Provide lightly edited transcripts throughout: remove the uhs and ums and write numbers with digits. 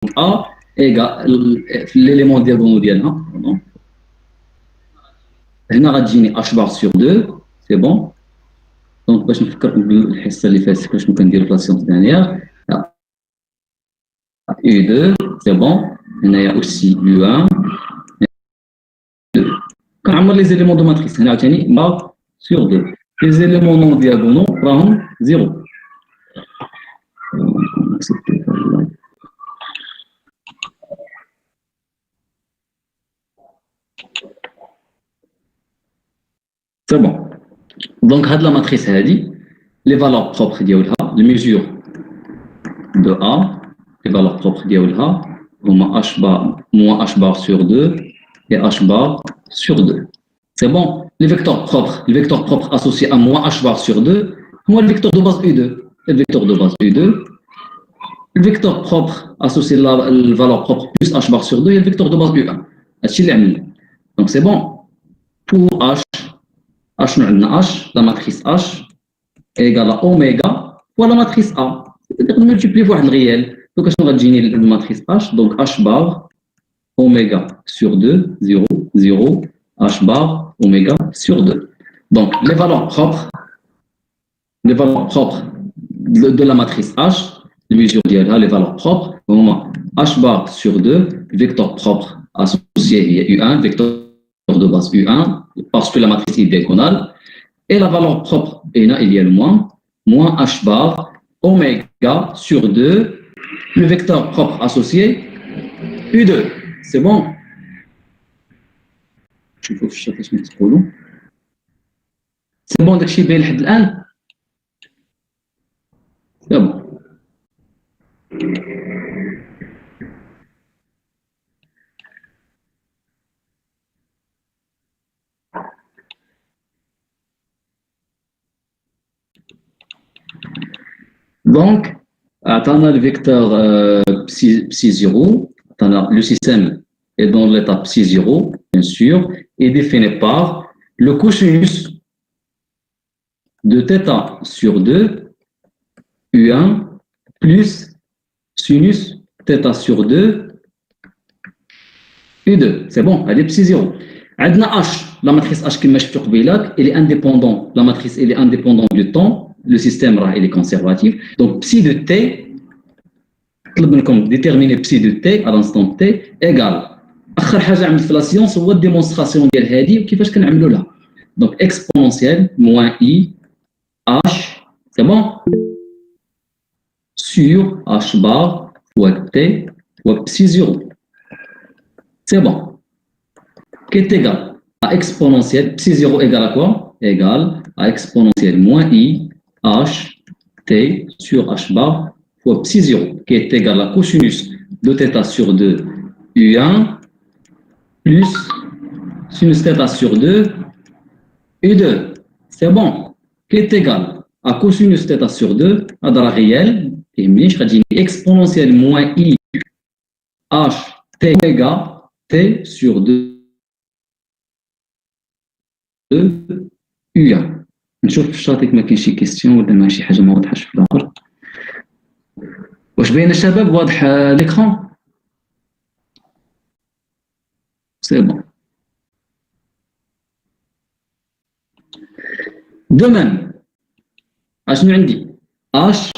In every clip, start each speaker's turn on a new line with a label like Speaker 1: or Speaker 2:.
Speaker 1: A égale l'élément diagonal ديالها هنا غتجيني H bar sur 2 c'est bon. دونك باش نفكركم بالحصه اللي فاتت كيفاش ممكن نديرو في لاسيونس دانيير U2 c'est bon. هنايا aussi U1 كنعمر لي زيليمون دو ماتريس هنا عاوتاني bar sur 2 les éléments non diagonaux راهم 0. C'est bon. Donc, la matrice les valeurs propres les mesures de A, les valeurs propres H bar moins H bar sur 2 et H bar sur 2. C'est bon. Les vecteurs propres associés à moins H bar sur 2, moi le vecteur de base U2. Le vecteur de base U2. Le vecteur propre associé à la valeur propre plus H bar sur 2 et le vecteur de base U1. Donc, c'est bon. Pour H, H, la matrice H égale à oméga fois la matrice A. C'est-à-dire multiplier par le réel. Donc, on va gagner la matrice H. Donc, H bar oméga sur 2, 0, 0. H bar oméga sur 2. Donc, les valeurs propres de la matrice H, les mesures les valeurs propres, H bar sur 2, vecteur propre associé à U1, vecteur de base U1, parce que la matrice est diagonale, et la valeur propre, il y a le moins H bar oméga sur 2, le vecteur propre associé U2. C'est bon? C'est bon داكشي باين لحد الآن؟ C'est bon. Donc, on a le vecteur psi0, le système est dans l'état psi0, bien sûr, est défini par le cosinus de θ sur 2, U1, plus sinus θ sur 2, U2. C'est bon, elle est psi0. عندنا H, la matrice H كما شفتوا قبيلات, elle est indépendante, la matrice elle est indépendante du temps. Le système il est conservatif. Donc, psi de t, déterminer psi de t à l'instant t égale. آخر حاجة عملت في la science هو الديمونستراسيون ديال هذه وكيفاش كنعملوا لها. Donc, exponentielle moins i h, c'est bon, sur h bar fois t fois psi 0. C'est bon. Qui est égal à exponentielle psi 0 égale à quoi? Égale à exponentielle moins i h t sur h bar fois psi 0 qui est égal à cosinus de θ sur 2 u1 plus sinus θ sur 2 u2. C'est bon. Qui est égal à cosinus θ sur 2 à la réelle et exponentielle moins i h t oméga t sur 2 u1. نشوف في الشاطئ ما كاين شي كيستيون ولا ما شي حاجه ما واضحاش في الاخر. واش باين الشباب واضح ليكرون؟ سي بون. دومين اشنو عندي؟ h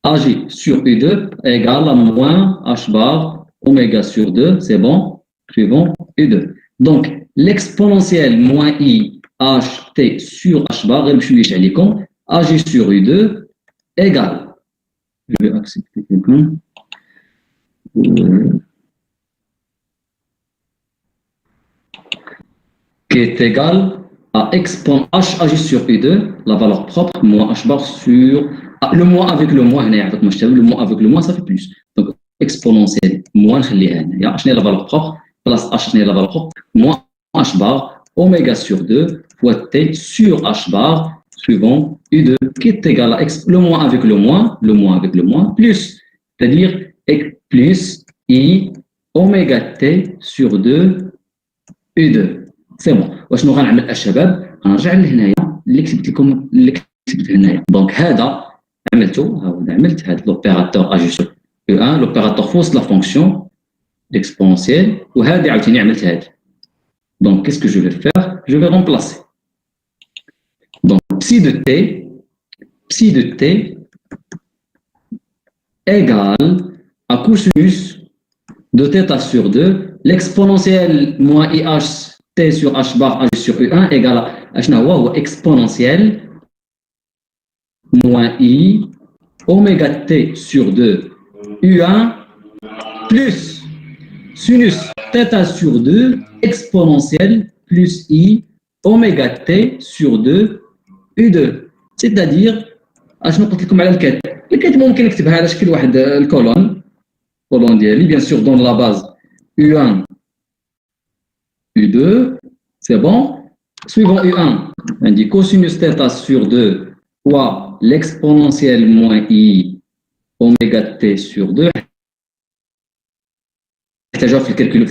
Speaker 1: ag sur u2 égale à moins h bar oméga sur 2, c'est bon, suivant u2. Donc l'exponentielle moins i ht sur h bar, ag sur u2 égale, je vais accepter quelqu'un, qui est égal à exponent h ag sur u2, la valeur propre, moins h bar sur, le moins avec le moins, le moins avec le moins ça fait plus. Donc exponentielle moins la valeur propre, place h la valeur propre, moins h bar oméga sur 2 fois t sur h bar suivant u2 qui est égal à le moins avec le moins, plus, c'est-à-dire plus i oméga t sur 2 u2. C'est bon. واش نو غنعمل الشباب؟ غنرجع لهنايا اللي كتبت لكم هنايا. دونك هذا عملته، عملت هذا لوبيراتور اجي سور U1, l'opérateur fausse la fonction d'exponentielle. Donc, qu'est-ce que je vais faire? Je vais remplacer. Donc, psi de t égale à cosinus de θ sur 2, l'exponentielle moins IH t sur H bar H sur U1 égale à exponentielle moins I oméga t sur 2 U1 plus sinus θ sur 2 exponentielle plus I oméga t sur 2 U2. C'est-à-dire, اشنو قلت لكم على الكات ممكن نكتبها على شكل واحد الكولون ديالي bien sûr dans la base U1 U2 c'est bon. Suivant U1 on dit cosinus θ sur 2 fois l'exponentielle moins I oméga t sur 2 نحتاجوها في الكالكول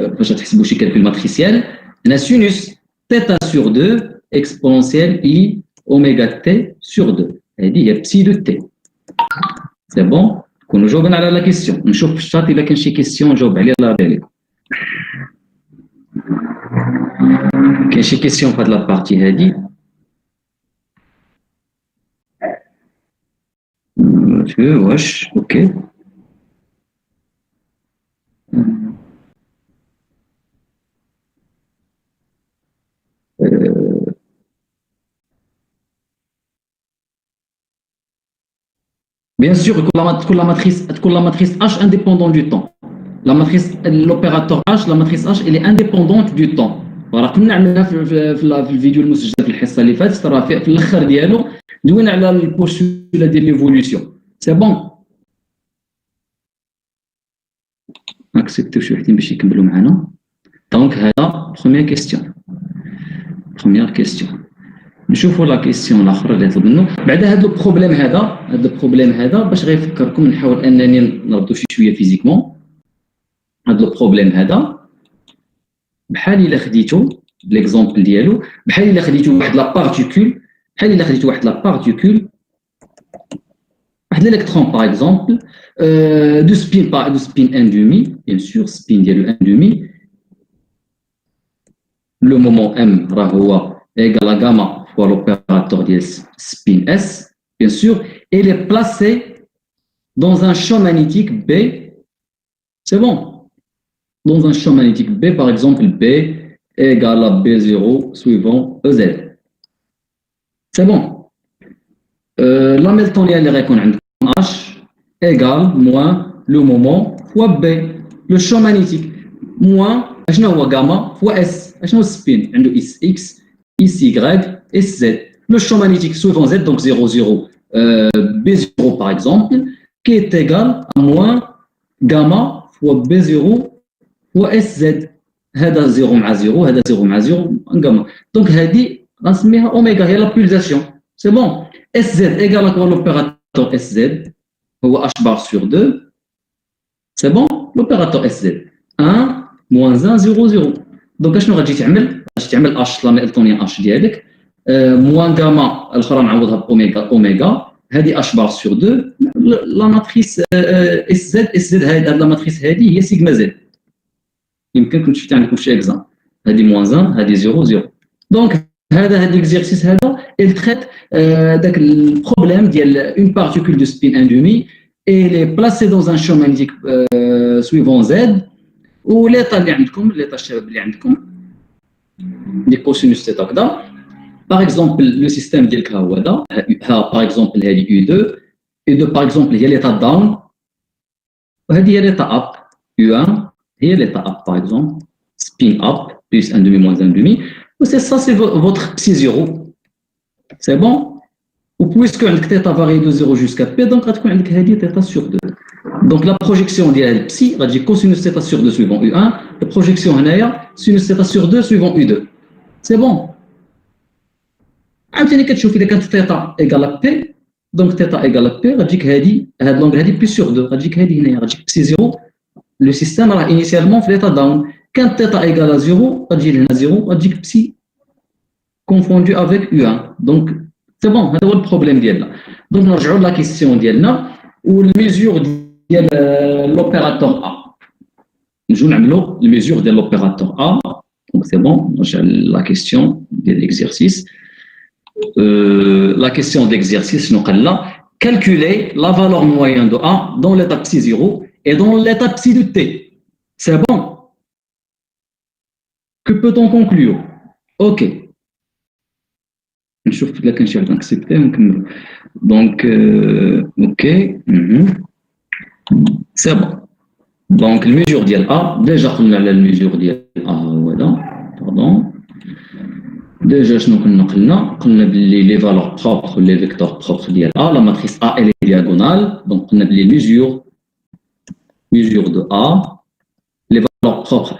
Speaker 1: باش تحسبوا شي كالكول ماتريسيال. هنا sinus θ sur 2 exponentielle I oméga t sur 2 هذه هي بسي دو تي. سي بون نكونوا جاوبنا على لا كيسيون. نشوف في الشات الا كان شي كيسيون نجاوب عليها الله يرضي عليكم. كاين شي كيسيون في هاد لابارتي هادي؟ واش اوكي Bien sûr, la matrice H indépendante du temps. L'opérateur H, la matrice H, elle est indépendante du temps. Voilà, كنا عملنا في الفيديو المسجل في الحصه اللي فاتت راه في الاخر ديالو دوينا على البوستولا ديال ليفوليوشن. سي بون اكسبتو شي وحدين باش يكملوا معنا. دونك هذا بروميير كيستيون. نشوفوا لا كيسيون الاخر اللي طلب منه بعد هذا البروبليم هذا باش غيفكركم. نحاول انني نردو شويه فيزيكمون. هذا البروبليم هذا بحال الا خديتو ليكزامبل ديالو بحال الا خديتو واحد لا بارتيكول واحد الالكترون باغ اكزومبل دو سبين ان دومي بيان سور سبين ديالو ان دومي لو مومون ام راه هو égal à gamma fois l'opérateur de spin S, bien sûr, il est placé dans un champ magnétique B. C'est bon. Dans un champ magnétique B, par exemple, B égale à B0 suivant EZ. C'est bon. L'hamiltonienne est H égale moins le moment fois B. Le champ magnétique moins gamma fois S. Spin X. Ici, Y, et Z. Le champ magnétique suivant Z, donc 0, 0, B0 par exemple, qui est égal à moins gamma fois B0 fois SZ. هذا 0 مع 0, هذا 0 مع 0, gamma. Donc, هذه غنسميها أوميغا, هي la pulsation. C'est bon. SZ égale à quoi l'opérateur SZ هو H bar sur 2. C'est bon. L'opérateur SZ. 1, moins 1, 0, 0. Donc, اشنو غتجي تعمل؟ تعمل اش لاميلتونيان اش ديالك موان غاما الاخرى نعوضها باوميغا هذه اش بار سور 2 لا ماتريس اس زد هذه لا ماتريس هذه هي سيغما زد. يمكنكم تشوفوا عندكم شي اكزام هذه موان 1 هذه 0 0. دونك هذا ليكزيرسيس هذا il traite داك البروبليم ديال اون بارتيكول دو سبين ان دومي et elle est placée dans un champ magnétique suivant Z وليطا اللي عندكم ليطا الشباب اللي عندكم دي كوسينوس تيتا كدا. باغ اكزومبل لو سيستيم ديالك ها هو هذا باغ اكزومبل هذه U2 باغ اكزومبل هي ليطا داون وهذه هي ليطا اب U1 هي ليطا اب باغ اكزومبل سبين اب بلس 1 demi moins 1 demi و سي سا سي فوتر بسي زيرو. سي بون. و بويسكو عندك تيتا فاري دو 0 جوسكا بي دونك غتكون عندك هذه تيتا سور 2. Donc la projection ديال البسي غتجي cosinus θ sur 2 suivant U1 et projection هنايا sinus θ sur 2 suivant U2. C'est bon. عاوتاني كتشوف اذا كانت θ ايغال بي دونك θ ايغال بي غتجيك هذه هاد لونغ هذه بي سور 2 غتجيك هذه هنايا غتجيك بسي 0. لو سيستيم راه انيسيالمون في ليطا داون كانت θ ايغال 0 غتجي لهنا 0 غتجيك بسي كونفوندو افيك U1. Donc c'est bon. هذا هو البروبليم ديالنا. دونك نرجعوا لا كيسيون ديالنا والميزور l'opérateur A. Nous avons les mesures de l'opérateur A. Donc c'est bon, j'ai la question de l'exercice. La question d'exercice, nous allons calculer la valeur moyenne de A dans l'étape psi 0 et dans l'étape psi de T. C'est bon. Que peut-on conclure? Ok. Je trouve que je vais accepter. Donc, ok. C'est bon. Donc, la mesure de A, déjà, on a la mesure de A. Voilà. Pardon. Déjà, on a les valeurs propres, les vecteurs propres de A. La matrice A, elle est diagonale. Donc, on a les mesures de A. Les valeurs propres,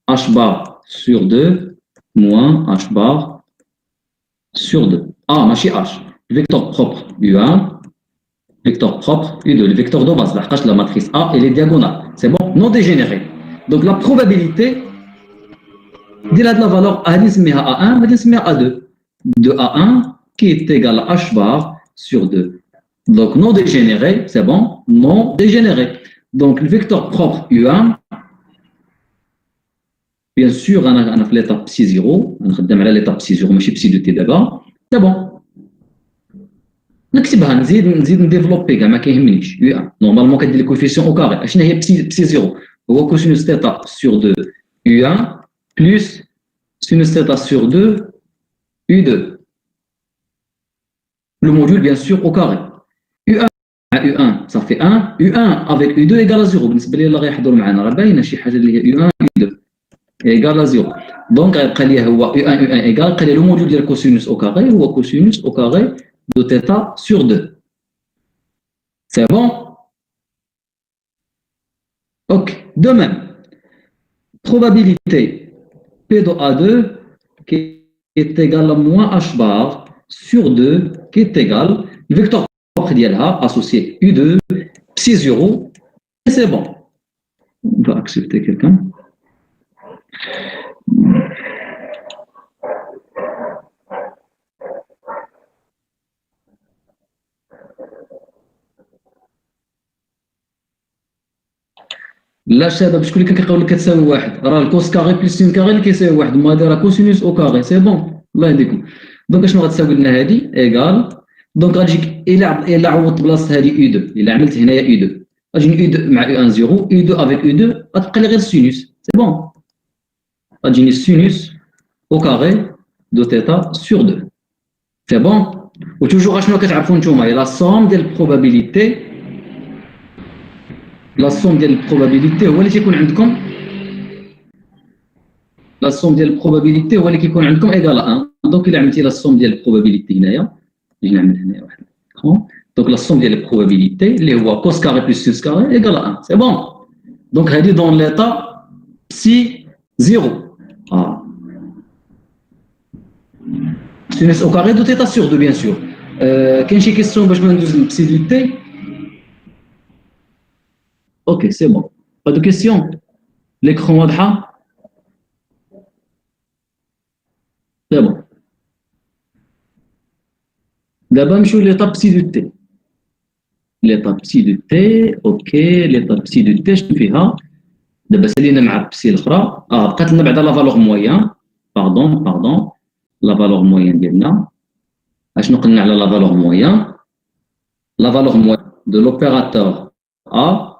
Speaker 1: H bar sur 2 moins H bar sur 2. Ah, machi H. Le vecteur propre U1, vecteur propre U2. Le vecteur de base, la matrice A, elle est diagonale. C'est bon? Non dégénéré. Donc, la probabilité de la valeur A1, A2. De A1 qui est égal à H bar sur 2. Donc, non dégénéré, c'est bon? Non dégénéré. Donc, le vecteur propre U1, bien sûr, on a fait l'étape psi 0, on a l'étape psi 0, mais je psi de t d'abord. C'est bon. نكتبها نزيد نديفلوبي كاع ما كيهمنيش نورمالمون كدير الكوفيسيون او كاري اشنا هي بسي 0 هو كوسينوس ثيتا سور 2 U1 plus sinus θ sur 2 U2. Le module, bien sûr, au carré. U1 à U1, ça fait 1. U1 avec U2 égale à 0. بالنسبة لي اللي غيحضر معنا راه باينة شي حاجة اللي هي U1 U2 égale à 0. Donc غيبقى لي هو U1 égale بقى لي لو موديول ديال كوسينوس au carré هو كوسينوس au carré de θ sur 2. C'est bon? Ok. De même, probabilité P de A2 qui est égal à moins H bar sur 2 qui est égal le vecteur propre d'ILA associé U2 psi 0 et c'est bon. On va accepter quelqu'un. لا شباب شكون اللي كيقول لك كتساوي واحد راه الكوس كاري بلس سين كاري اللي كيساوي واحد ما دايره كوسينوس او كاري سي بون الله يهديكم دونك شنو غتساوي لنا هادي ايغال دونك غتجيك الا عوضت بلاصه هادي يو 2 الا عملت هنايا يو 2 غتجيني يو 2 مع يو 1 0 يو 2 افيك يو 2 غتبقى لي غير السينوس سي بون غتجيني السينوس او كاري دو ثيتا سور 2 سي بون وتوجور شنو كتعرفوا نتوما هي لا سوم ديال البروبابيليتي لا سوم ديال البروبابيليتي هو اللي تيكون عندكم لا سوم ديال البروبابيليتي هو اللي كيكون عندكم ايغال 1 دونك الا عملتي لا سوم ديال البروبابيليتي هنايا نجي نعمل هنايا واحد دونك لا سوم ديال البروبابيليتي اللي هو كوس كاري بلس سينوس كاري ايغال 1 سي بون دونك هذه دون ليتا بسي 0 سينوس او كاري دو تيتا سور 2 بيان سور كاين شي كيسيون باش ما ندوز للبسي دو تي Ok, c'est bon. Pas de questions? L'écran واضحة? C'est bon. D'abord, نمشيو l'étape psi de t. L'étape psi de t, ok. L'étape psi de t شنو فيها؟ دابا سالينا مع psi الأخرى. بقات لنا بعدا لا فالور مويان. Pardon. لا فالور مويان ديالنا. اشنو قلنا على لا فالور مويان؟ لا فالور مويان de l'opérateur A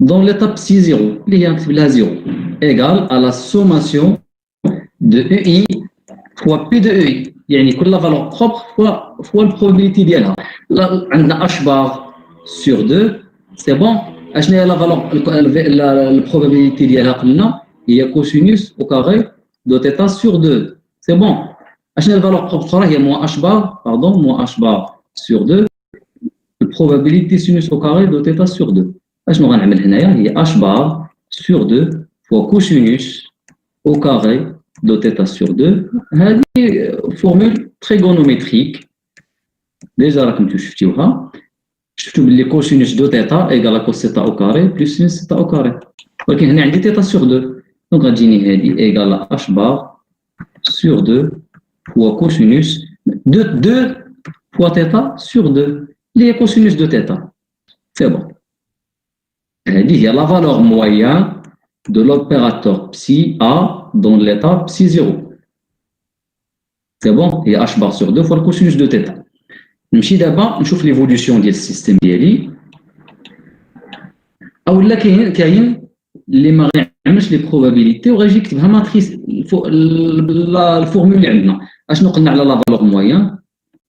Speaker 1: dans l'étape psi 0, اللي هي نكتب لها 0 égale à la sommation de UI fois P de UI يعني كل valeur propre fois البروبابيليتي ديالها عندنا H bar sur 2 c'est bon اشنا هي لا فالور البروبابيليتي ديالها قلنا هي كوسينوس au carré de θ sur 2 c'est bon اشنا الفالور propre اخرى هي moins H bar moins H bar sur 2 البروبابيليتي sinus au carré de θ sur 2 اشنو غنعمل هنايا هي H bar sur 2 fois cosinus au carré de θ sur 2 هذه فورمول تريغونوميتريك ديجا راكم شفتوها شفتوا باللي cosinus de θ égale cos θ au carré plus sinus θ au carré ولكن هنا عندي θ sur 2 دونك غتجيني هذه égale H bar sur 2 fois cosinus de 2 fois θ sur 2 اللي هي cosinus de θ c'est bon هذه هي la valeur moyenne de l'opérateur psi A dans l'état psi 0. C'est bon, هي h bar sur 2 fois le cosinus de θ. نمشي دابا نشوف l'évolution ديال السيستم ديالي. اولا كاين اللي ما غيعملش لي بروبابيليتي وغيجي يكتبها ماتريس الفورمول اللي عندنا. اشنو قلنا على لا فالور موين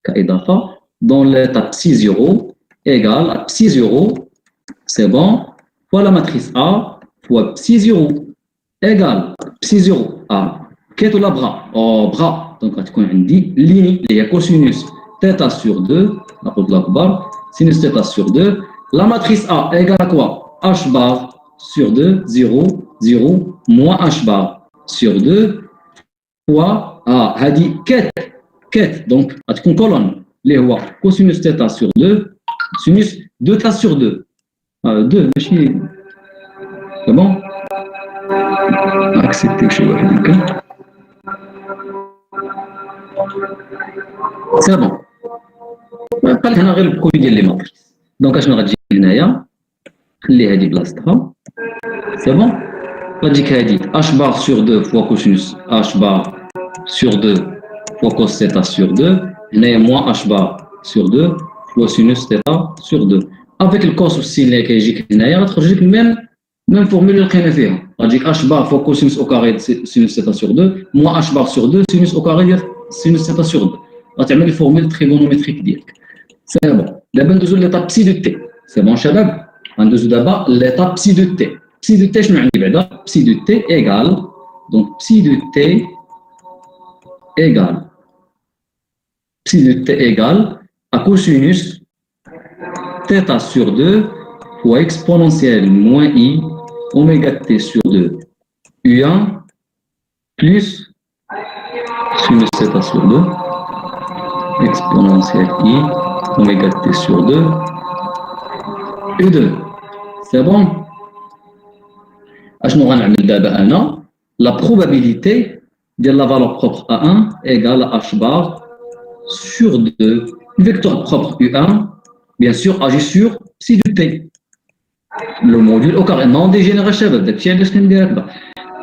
Speaker 1: كاضافه دون ليتا بسي 0 ايغال بسي 0 سي بون فوا لا ماتريس ا فوا بسي 0 ايغال بسي 0 ا كيت ولا بغا او بغا دونك غتكون عندي ليني اللي هي كوسينوس θ sur 2 ناخذ الاكبر سينوس θ sur 2 لا ماتريس ا ايغال كوا h bar sur 2, 0, 0, moins h bar sur 2, fois, hadi 4, donc, à une colonne, les rois, cosinus θ sur 2, sinus 2θ sur 2. 2, c'est bon? Acceptez que je vois quelqu'un. C'est bon. قال لك هنا غير البرودوي ديال لي ماتريس. دونك اشنو غتجي هنايا؟ خلي هادي بلاصتها. C'est bon? غتجيك هادي h bar sur 2 fois cosinus h bar sur 2 fois cos θ sur 2 هنايا moins h bar sur 2 fois sinus θ sur 2 avec le cos والسين اللي كيجيك هنايا غتخرج لك ميم فورمول اللي لقينا فيها غتجيك h bar fois cosinus au carré de sinus θ sur 2 moins h bar sur 2 sinus au carré ديال sinus θ sur 2 غتعمل الفورمول تريغونوميتريك ديالك. سي بون دابا ندوزو ليطاب بسي دو تي. سي بون شباب غندوزو دابا ليطاب بسي دو تي. Psi de t, je me dis, psi de t égale, donc psi de t égale à cosinus θ sur 2 fois exponentielle moins i oméga t sur 2 u1 plus sinus θ sur 2 exponentielle i oméga t sur 2 u2. C'est bon? اشنو غنعمل دابا انا لا بروبابيليتي ديال لا فالور بروبر A1 égale à h bar sur 2 vecteur propre U1 bien sûr agit sur psi de t le module au carré non dégénéré شباب داكشي علاش كندير هكذا.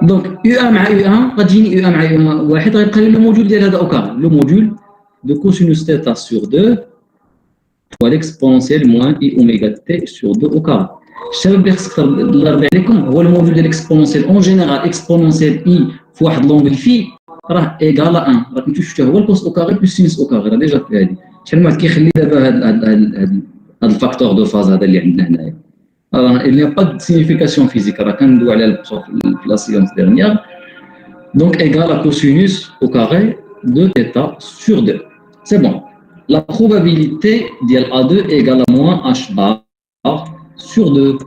Speaker 1: دونك U1 مع U1 غتجيني U1 مع U1 واحد غيبقى لي لو موديول ديال هذا او كاري لو موديول دو كوسينوس θ sur 2 fois l'exponentielle moins i oméga t sur 2 au carré. الشباب اللي خصك الله يرضي عليكم هو الموجود ديال الاكسبونونسيال اون جينيرال اكسبونونسيال اي في واحد لونغل في راه ايكال 1 راك انتو شفتوه هو الكوس او كاري بلس سينس او كاري راه ديجا في هذه شحال من واحد كيخلي دابا هذا الفاكتور دو فاز هذا اللي عندنا هنايا راه il n'y a pas de signification physique راه كندوي على في لا سيونس ديرنيير دونك ايكال ا كوسينوس او كاري دو θ sur 2 c'est bon la probabilité ديال A2 égale à moins h bar sur 2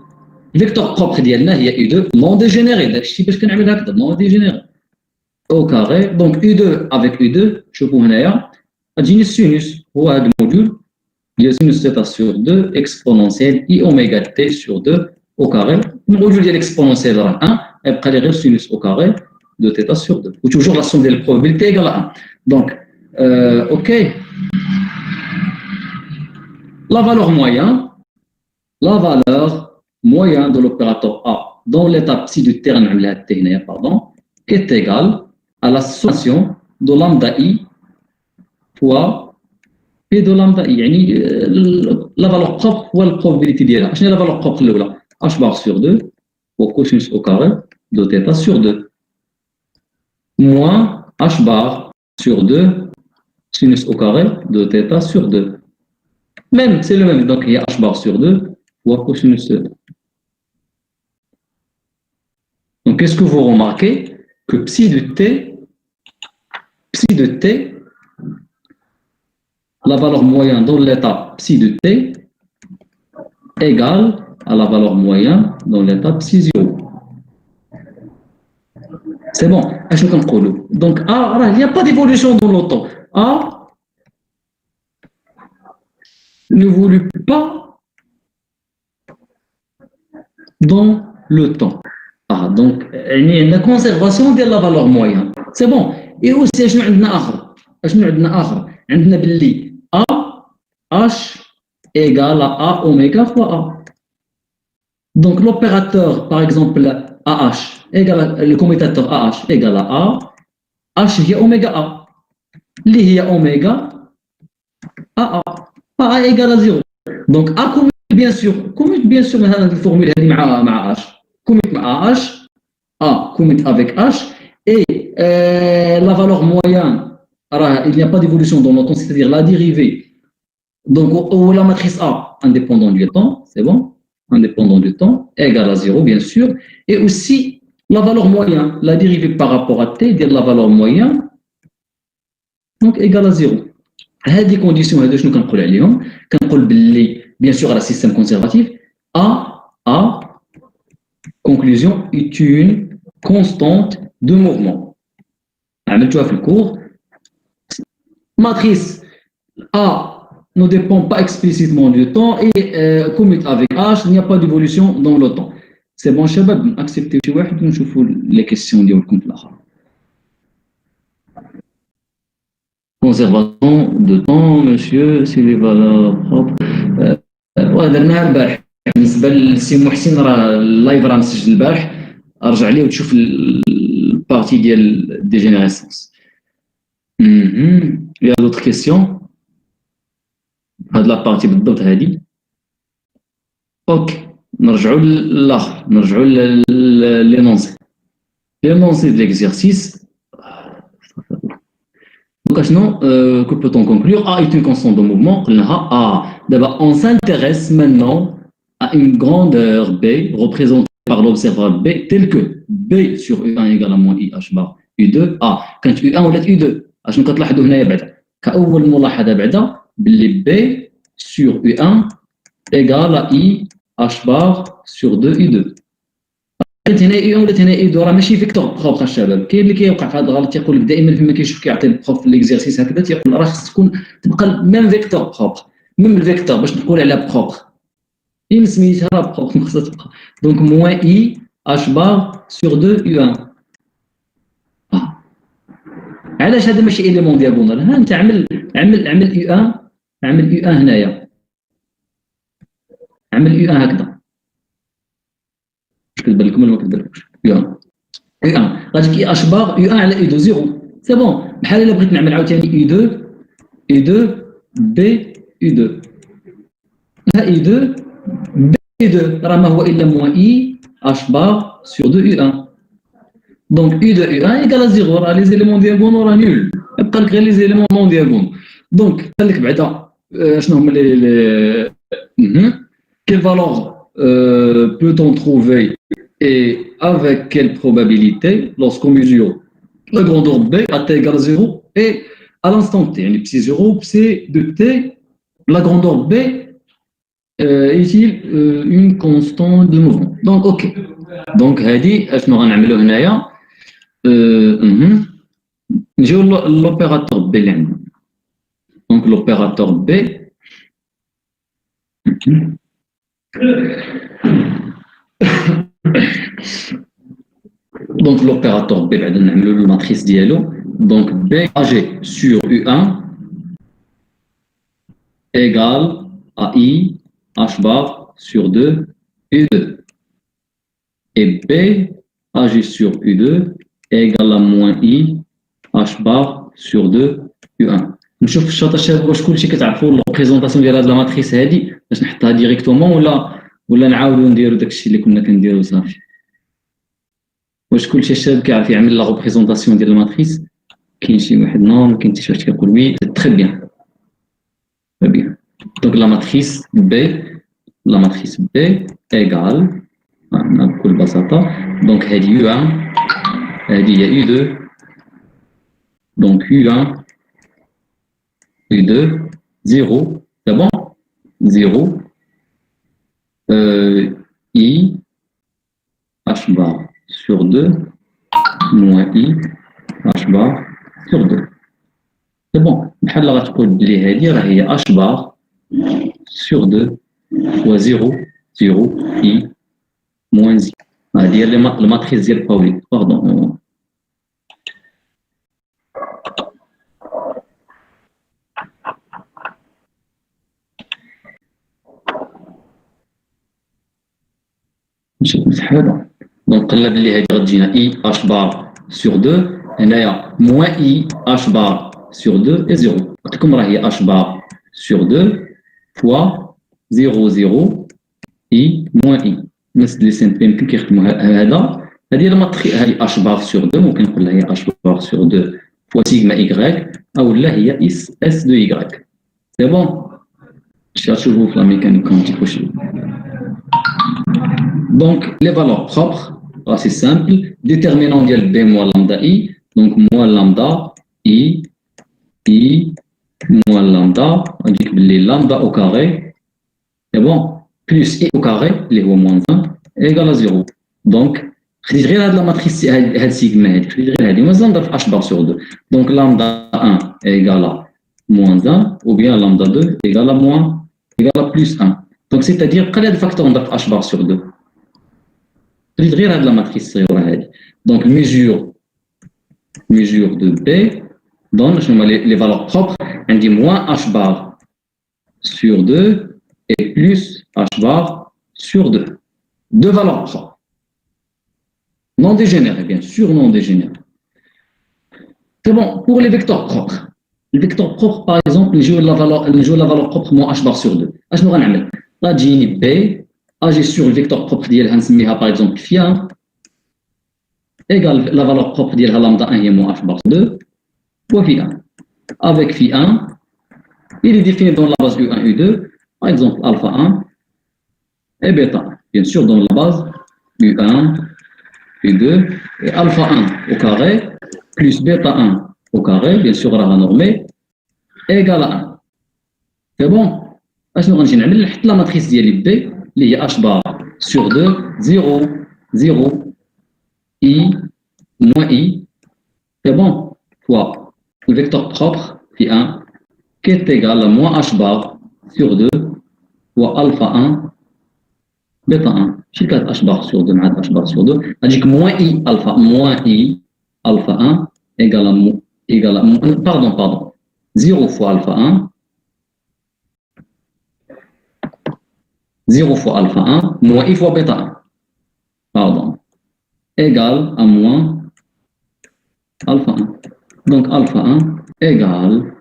Speaker 1: الفيكتور بروبر ديالنا هي U2 non dégénéré داكشي باش كنعمل هكذا non dégénéré au carré donc U2 avec U2 شوفوا هنايا غتجيني السينوس هو هذا الموديول ديال سينوس θ sur 2 exponentielle i oméga t sur 2 au carré الموديول ديال exponentielle راه 1 يبقى لي غير سينوس au carré de θ sur 2 و toujours la somme ديال البروبابيلتي égale à 1 donc ok la valeur moyenne de l'opérateur A dans l'étape psi du terme est égale à la sommation de lambda i fois p de lambda i يعني la valeur propre ou la probabilité ديالها شنو هي la valeur propre الاولى h bar sur 2 ou cosinus au carré de θ sur 2 moins h bar sur 2 sinus au carré de θ sur 2 même c'est le même donc il y a h bar sur 2 ou cosinus. Donc, qu'est-ce que vous remarquez? Que psi de t, la valeur moyenne dans l'état psi de t égale à la valeur moyenne dans l'état psi 0. C'est bon. Donc, il n'y a pas d'évolution dans le temps. A n'évolue pas dans le temps. Donc, il y a une conservation de la valeur moyenne. C'est bon. Et aussi, je nous avons dit A, H égale à A oméga fois A. Donc, l'opérateur, par exemple, AH, égale, le commutateur AH égale à A, H هي oméga A. اللي هي oméga AA. AA égale à 0. Donc, A commute bien sûr هذه الفورمule هذه مع H. Commute مع H, A commute avec H, et la valeur moyenne, il n'y a pas d'évolution dans le temps, c'est-à-dire la dérivée. Donc, la matrice A, indépendant du temps, c'est bon, indépendant du temps, égale à 0, bien sûr. Et aussi, la valeur moyenne, la dérivée par rapport à T, dire la valeur moyenne, donc égale à 0. هذه conditions هذو شنو كنقول عليهم؟ كنقول باللي bien sûr على système conservatif A conclusion est une constante de mouvement. عملتوها في الcours. Matrice A ne dépend pas explicitement du temps et commute avec H, il n'y a pas d'évolution dans le temps. C'est bon, شباب, acceptez شي واحد ونشوفوا les questions ديالكم في الآخر. Conservation de temps, monsieur, c'est les valeurs propres. وهذا البارح بالنسبة لسي محسن راه اللايف راه مسجل البارح، ارجع ليه وتشوف البارتي ديال ديجينيريسونس. Il y a d'autres questions؟ هاد لابارتي بالضبط هادي. اوكي، نرجعوا للاخر، نرجعوا لينونسي. L'énoncé de l'exercice. Donc, que peut-on conclure? A est une constante de mouvement. D'abord, on s'intéresse maintenant à une grandeur B représentée par l'observateur B telle que B sur U1 égale à moins I H bar U2. كانت U1 ولات U2. شنو كتلاحظوا هنايا بعدا؟ كأول ملاحظة بعدا باللي B sur U1 égale à I H bar sur 2 U2. قلت هنا اي ولات هنا اي دو، راه ماشي فيكتور بروبر الشباب. كاين اللي كيوقع في هذا الغلط، تيقول لك دائما فيما كيشوف كيعطي البروف في ليكزيرسيس هكذا تيقول راه خص تكون تبقى ميم فيكتور بروبر، ميم الفيكتور باش نقول على بروبر اين سميتها راه بروبر خصها تبقى. دونك موان اي اش بار سور 2 يو 1. علاش هذا ماشي اليمون دياغونال؟ ها انت عمل يو 1، عمل يو 1 هنايا، عمل يو 1 هكذا. كتبان لكم ولا ما كتبانلكمش؟ يو 1 غتجيك اي اش بار يو 1 على اي 2 زيرو، سي بون. بحال الا بغيت نعمل عاوتاني اي 2 اي 2 بي اي 2، ها اي 2 بي اي 2 راه ما هو الا موان اي اش بار سور 2 يو 1. دونك اي 2 يو 1 ايكال ا زيرو، راه لي زيليمون دياغونو راه نول، يبقى لك غير لي زيليمون نون دياغونو. دونك قال لك بعدا شنو هما لي quelle valeur peut-on trouver et avec quelle probabilité lorsqu'on mesure la grandeur B à t égale 0 et à l'instant t. يعني psi 0 psi de t, la grandeur B est-il une constante de mouvement. Donc ok. Donc هذه اشنو غنعملوا هنايا؟ نجيو l'opérateur B اللي عندنا. Donc l'opérateur B donc l'opérateur B بعد نعملوا له الماتريس ديالو. donc B AG sur U1 égale à I H bar sur 2 U2 et B AG sur U2 égale à moins I H bar sur 2 U1. نشوف في الشاطر الشباب واش كلشي كتعرفوا البريزونطاسيون ديال هاد لا ماتريس هادي باش نحطها ديريكتومون ولا نعاودو نديرو داكشي اللي كنا كنديرو صافي. واش كلشي الشباب كيعرف يعمل لا ريبريزونطاسيون ديال الماتريس؟ كاين شي واحد نو، كاين حتى شي واحد كيقول وي تري بيان تري بيان. دونك لا ماتريس بي ايغال بكل بساطه. دونك هادي يو 1 هادي هي يو 2 دونك يو 1 يو 2 0 c'est bon 0 I H bar sur 2 moins I H bar sur 2. C'est bon. بحال غتقول بلي هذه راه هي H bar sur 2 fois 0 0 I moins I. هذه هي الماتريس ديال باولي. باردون. Donc, قلنا بلي هذه غتجينا I H bar sur 2 هنايا moins I H bar sur 2 et 0. قلت لكم راه هي H bar sur 2 fois 0 0 I moins I. الناس اللي سين يمكن كيخدموا هذا هذه الماتريس هذه H bar sur 2 ممكن نقول لها هي H bar sur 2 fois sigma Y أو لا هي S de Y. C'est bon. Je vais toujours la mécanique quantique. Donc, les valeurs propres, c'est simple. Déterminant de B moins lambda I. Donc, moins lambda I moins lambda. On dit que les lambda au carré, c'est bon. Plus I au carré, les ou moins 1, égale à 0. Donc, je dirais la matrice sigma. Je dirais H bar sur 2. Donc, lambda 1 est égal à moins 1, ou bien lambda 2 égale à plus 1. Donc, c'est-à-dire, quel est le facteur de H bar sur 2? Je dirais la matrice. Donc, mesure de B donne les valeurs propres. On dit moins H bar sur 2 et plus H bar sur 2. Deux valeurs propres. Non dégénérées, bien sûr, non dégénérées. C'est bon, pour les vecteurs propres. Les vecteurs propres, par exemple, ils jouent la valeur propre moins H bar sur 2. Je vais faire la B, agir sur le vecteur propre d'IL, par exemple, phi 1, égale la valeur propre d'IL lambda 1 est moins H bar sur 2, fois phi 1. Avec phi 1, il est défini dans la base U1, U2, par exemple, alpha 1 et bêta 1. Bien sûr, dans la base U1, U2, et alpha 1 au carré, plus bêta 1 au carré, bien sûr, la normée, égale à 1. C'est bon? Je vais نعمل la matrice ديالي B اللي هي H bar sur 2 0 0 I moins I, c'est bon, fois le vecteur propre phi 1 qui est égal à moins H bar sur 2 fois alpha 1 bêta 1. شي كانت H bar sur 2 مع H bar sur 2 غاديك moins I alpha 1 égale à pardon 0 fois alpha 1 0 fois alpha 1 moins I fois bêta 1, pardon, égale à moins alpha 1. Donc alpha 1 égale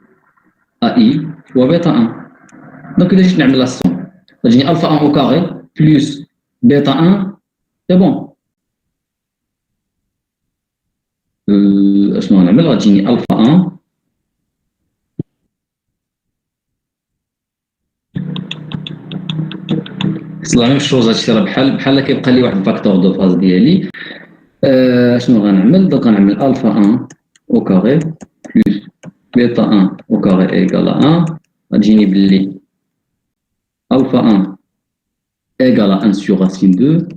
Speaker 1: à I fois bêta 1. Donc là, je vais faire la somme. J'ai alpha 1 au carré plus bêta 1, c'est bon. Je vais faire alpha 1. C'est la même chose, هادشي راه بحال كيبقى لي واحد الفاكتور دو فاز ديالي. شنو غنعمل؟ دونك غنعمل الفا 1 au carré plus bêta 1 au carré égale à 1. غتجيني باللي alpha 1 égale à 1 sur racine 2,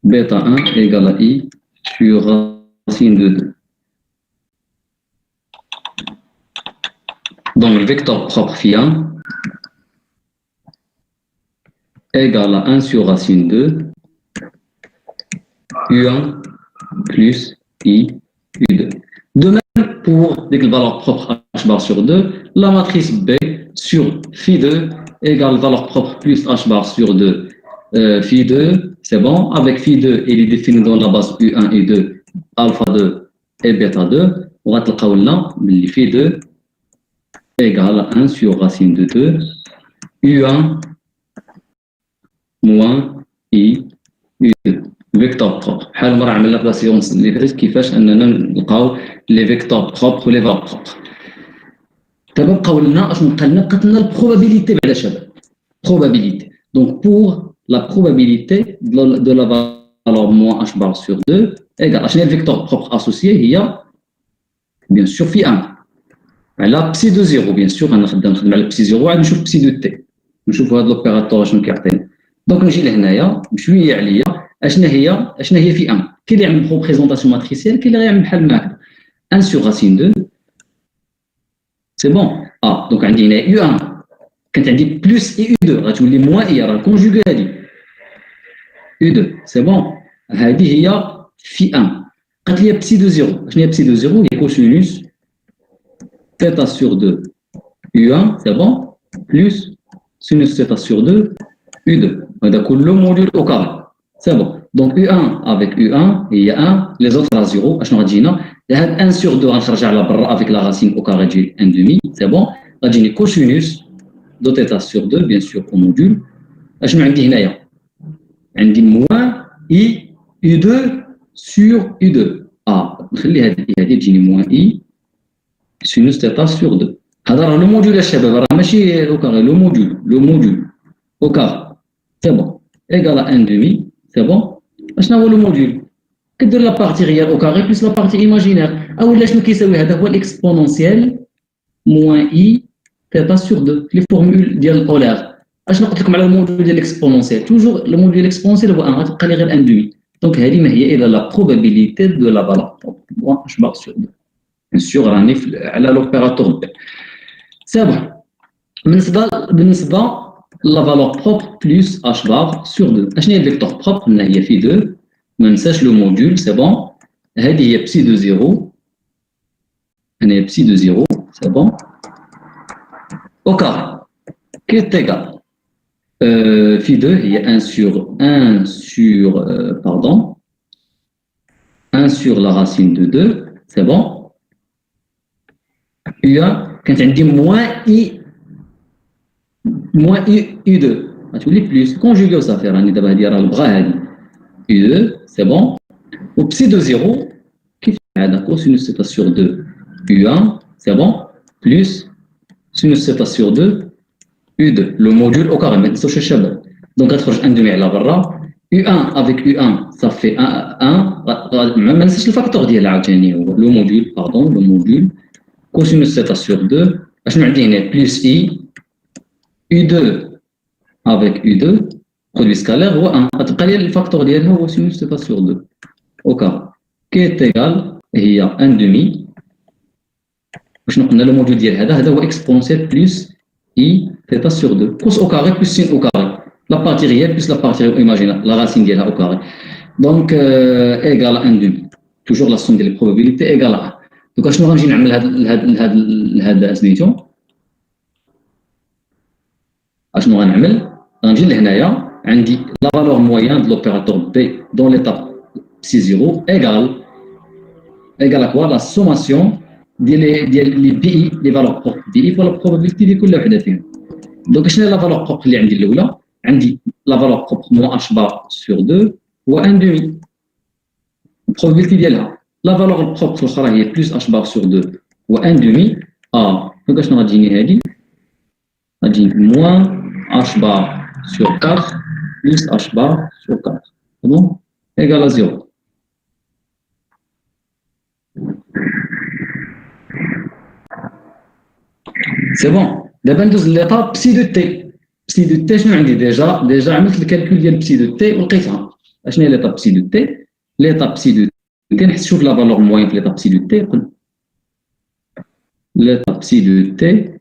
Speaker 1: bêta 1 égale à I sur racine de 2. Donc le vecteur propre phi 1 égale à 1 sur racine 2, U1 plus I, U2. De même, pour les valeurs propres H bar sur 2, la matrice B sur phi 2 égale valeur propre plus H bar sur 2, phi 2, c'est bon. Avec phi 2, il est défini dans la base U1 et 2, alpha 2 et bêta 2. On va te là, phi 2 égale à 1 sur racine de 2, U1 moins I, U2. Vecteur propre. بحال ما راه عملنا في لا سيونس اللي فاتت كيفاش اننا نلقاو لي فيكتور بروبر ولي فالور بروبر. دابا بقاو لنا اشنو بقى لنا؟ بقات لنا البروبابيليتي بعدا شباب. Probabilité. Donc pour la probabilité de la valeur moins h bar sur 2 égale اشنو هي الفيكتور بروبر اسوسيي هي bien sûr phi 1 على بسي دو 0 bien sûr غنخدم على بسي 0 عاد نشوف بسي دو تي نشوفوا هذا لوبيراتور اشنو كيعطينا. دونك نجي لهنايا بشويه عليا اشنا هي في 1 كاين اللي يعمل بروبريزونطاسيون ماتريسيال كاين اللي غيعمل بحال هكا 1 sur racine 2 سي بون. دونك عندي هنا يو 1 كانت عندي بلس اي يو 2 غتولي موان اي راه كونجوغي هادي يو 2 سي بون. هذه هي في 1 قالت لي بسي دو 0 شنو هي بسي دو 0 هي كوسينوس θ sur 2 u1 c'est bon plus sinus θ sur 2 u2 هذا كله موجود au carré. C'est bon. Donc U1 avec U1, il y a 1, les autres à 0. Je vais 1 sur 2 avec la racine au carré de 1 demi, c'est bon. J'ai cosinus de θ sur 2, bien sûr, au module. Je vais moins I U2 sur U2. Ah, j'ai moins I sinus θ sur 2. Alors, le module, le module au carré, c'est bon, égal à 1 demi, c'est bon. Je vais le module. Que la partie réelle au carré plus la partie imaginaire. Ah oui, là, je me dis que l'exponentiel moins I θ sur 2. Les formules d'Euler. Je vais vous le module de l'exponentiel. Toujours le module de l'exponentiel, c'est 1 demi. Donc, c'est la probabilité de la valeur. Moi, je vais sur 2. Bien sûr, à l'opérateur B. C'est bon. بالنسبة la valeur propre plus h bar sur 2. Je vais le vecteur propre, il y a phi 2. ما ننساش le module, c'est bon. هذه هي psi de 0. هنا هي psi de 0, c'est bon. Au carré, qui est égal. Phi 2, il y a 1 sur pardon, 1 sur la racine de 2, c'est bon. U1, quand on dit moins U2, tu lis plus, conjugué ça fait, on va dire le bras, U2, c'est bon. Au psi de 0, qui fait cosinus θ sur 2, U1, c'est bon, plus sinus θ sur 2, U2, le module au carré, maintenant, c'est chez donc, un demi à la barra. U1 avec U1, ça fait 1, même si c'est le facteur d'IA, le module, pardon, le module, cosinus θ sur 2, je vais dire plus I, U2 avec U2, produit scalaire, ou 1. Le facteur d'IA, c'est sinus θ sur 2, au carré, qui est égal, il y a 1 demi. On a le module d'IA, c'est exponentiel plus I θ sur 2. Cos au carré plus sin au carré. La partie réelle plus la partie imaginaire, la racine d'IA au carré. Donc, égal à 1 demi. Toujours la somme des probabilités égale à 1. Donc, je vais faire cette je vais faire la valeur moyenne de l'opérateur B dans l'étape psi 0 égale à quoi? La sommation des PI, les valeurs propres PI pour la probabilité de كل واحدة فيهم. Donc, je vais la valeur propre اللي عندي الأولى. عندي la valeur propre moins h bar sur 2 و 1 demi. probabilité ديالها. La valeur propre الأخرى هي plus h bar sur 2 و 1 demi. Donc, شنو غتجيني هذه؟ غتجيني moins h bar sur 4 plus h bar sur 4. C'est bon? Égal à 0. C'est bon. D'abord, ندوز l'étape psi de t. Psi de t, شنو عندي déjà عملت الكالكول ديال psi de t ولقيتها. شنو هي l'étape psi de t? L'étape psi de t, نشوف la valeur moyenne في l'étape psi de t. L'étape psi de t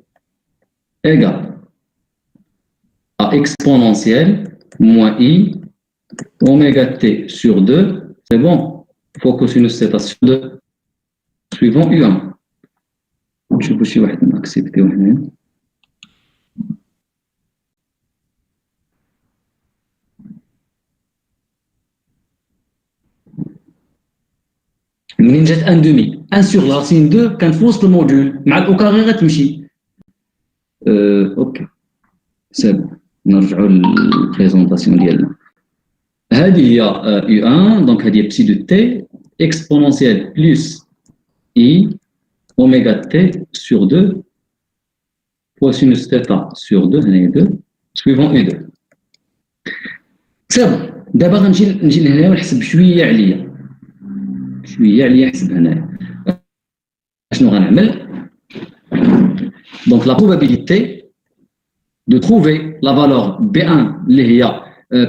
Speaker 1: égale à exponentielle moins i oméga t sur 2. C'est bon. Il faut cosinus θ sur 2 suivant U1. نشوفوا شي واحد ناكسبتيو هنا. منين جات 1 demi 1 sur la racine 2 كان في وسط الموديول مع الاو كاري غتمشي. اوكي سب نرجعوا للبريزونطاسيون ديالنا. هذه هي U1 دونك هذه بسي دو تي اكسبونونسيال بلس I oméga t sur 2 fois sinus θ sur 2 suivant U2. C'est bon. دابا غنجي لهنا ونحسب شويه عليا نحسب هنايا. شنو غنعمل؟ Donc la probabilité de trouver la valeur B1 اللي هي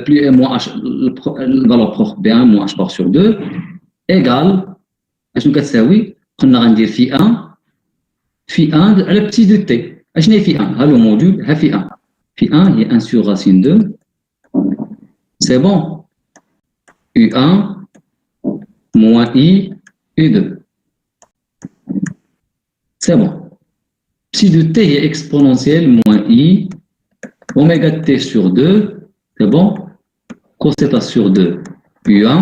Speaker 1: plus moins h la valeur propre B1 moins h bar sur 2 égale شنو كتساوي؟ قلنا غندير في 1 على بتي دو تي. اشنا هي في 1؟ ها لو موديول ها في 1. في 1 هي 1 sur racine 2. C'est bon. U1 moins I U2. C'est bon. Psi de t est exponentielle moins I oméga t sur 2. C'est bon. Cos θ sur 2 U1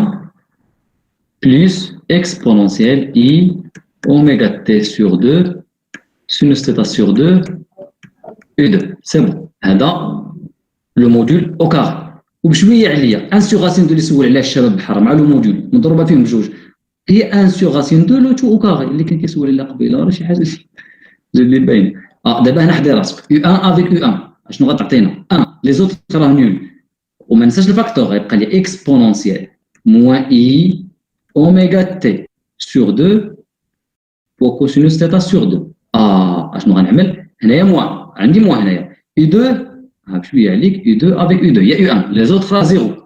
Speaker 1: plus exponentielle I oméga T sur 2 sinus θ sur 2 U2. C'est bon. هذا le module au carré. وبشويه عليا 1 sur racine de اللي سول عليها الشباب بحر مع لو موديول مضروبه فيهم بجوج هي 1 sur racine de لو تو au carré اللي كان كيسول عليها قبيله راه شي حاجه اللي باين. دابا هنا حدي راسك U1 avec U1 اشنو غتعطينا 1 لي زوت راه نول وما ننساش الفاكتور غيبقى لي اكسبونونسيال موان اي اوميغا تي سور 2 فوا كوسينوس تيتا سور 2 اشنو غنعمل هنايا موان عندي موان هنايا U2 بشويه عليك U2 avec U2 هي U1 لي زوت راه زيرو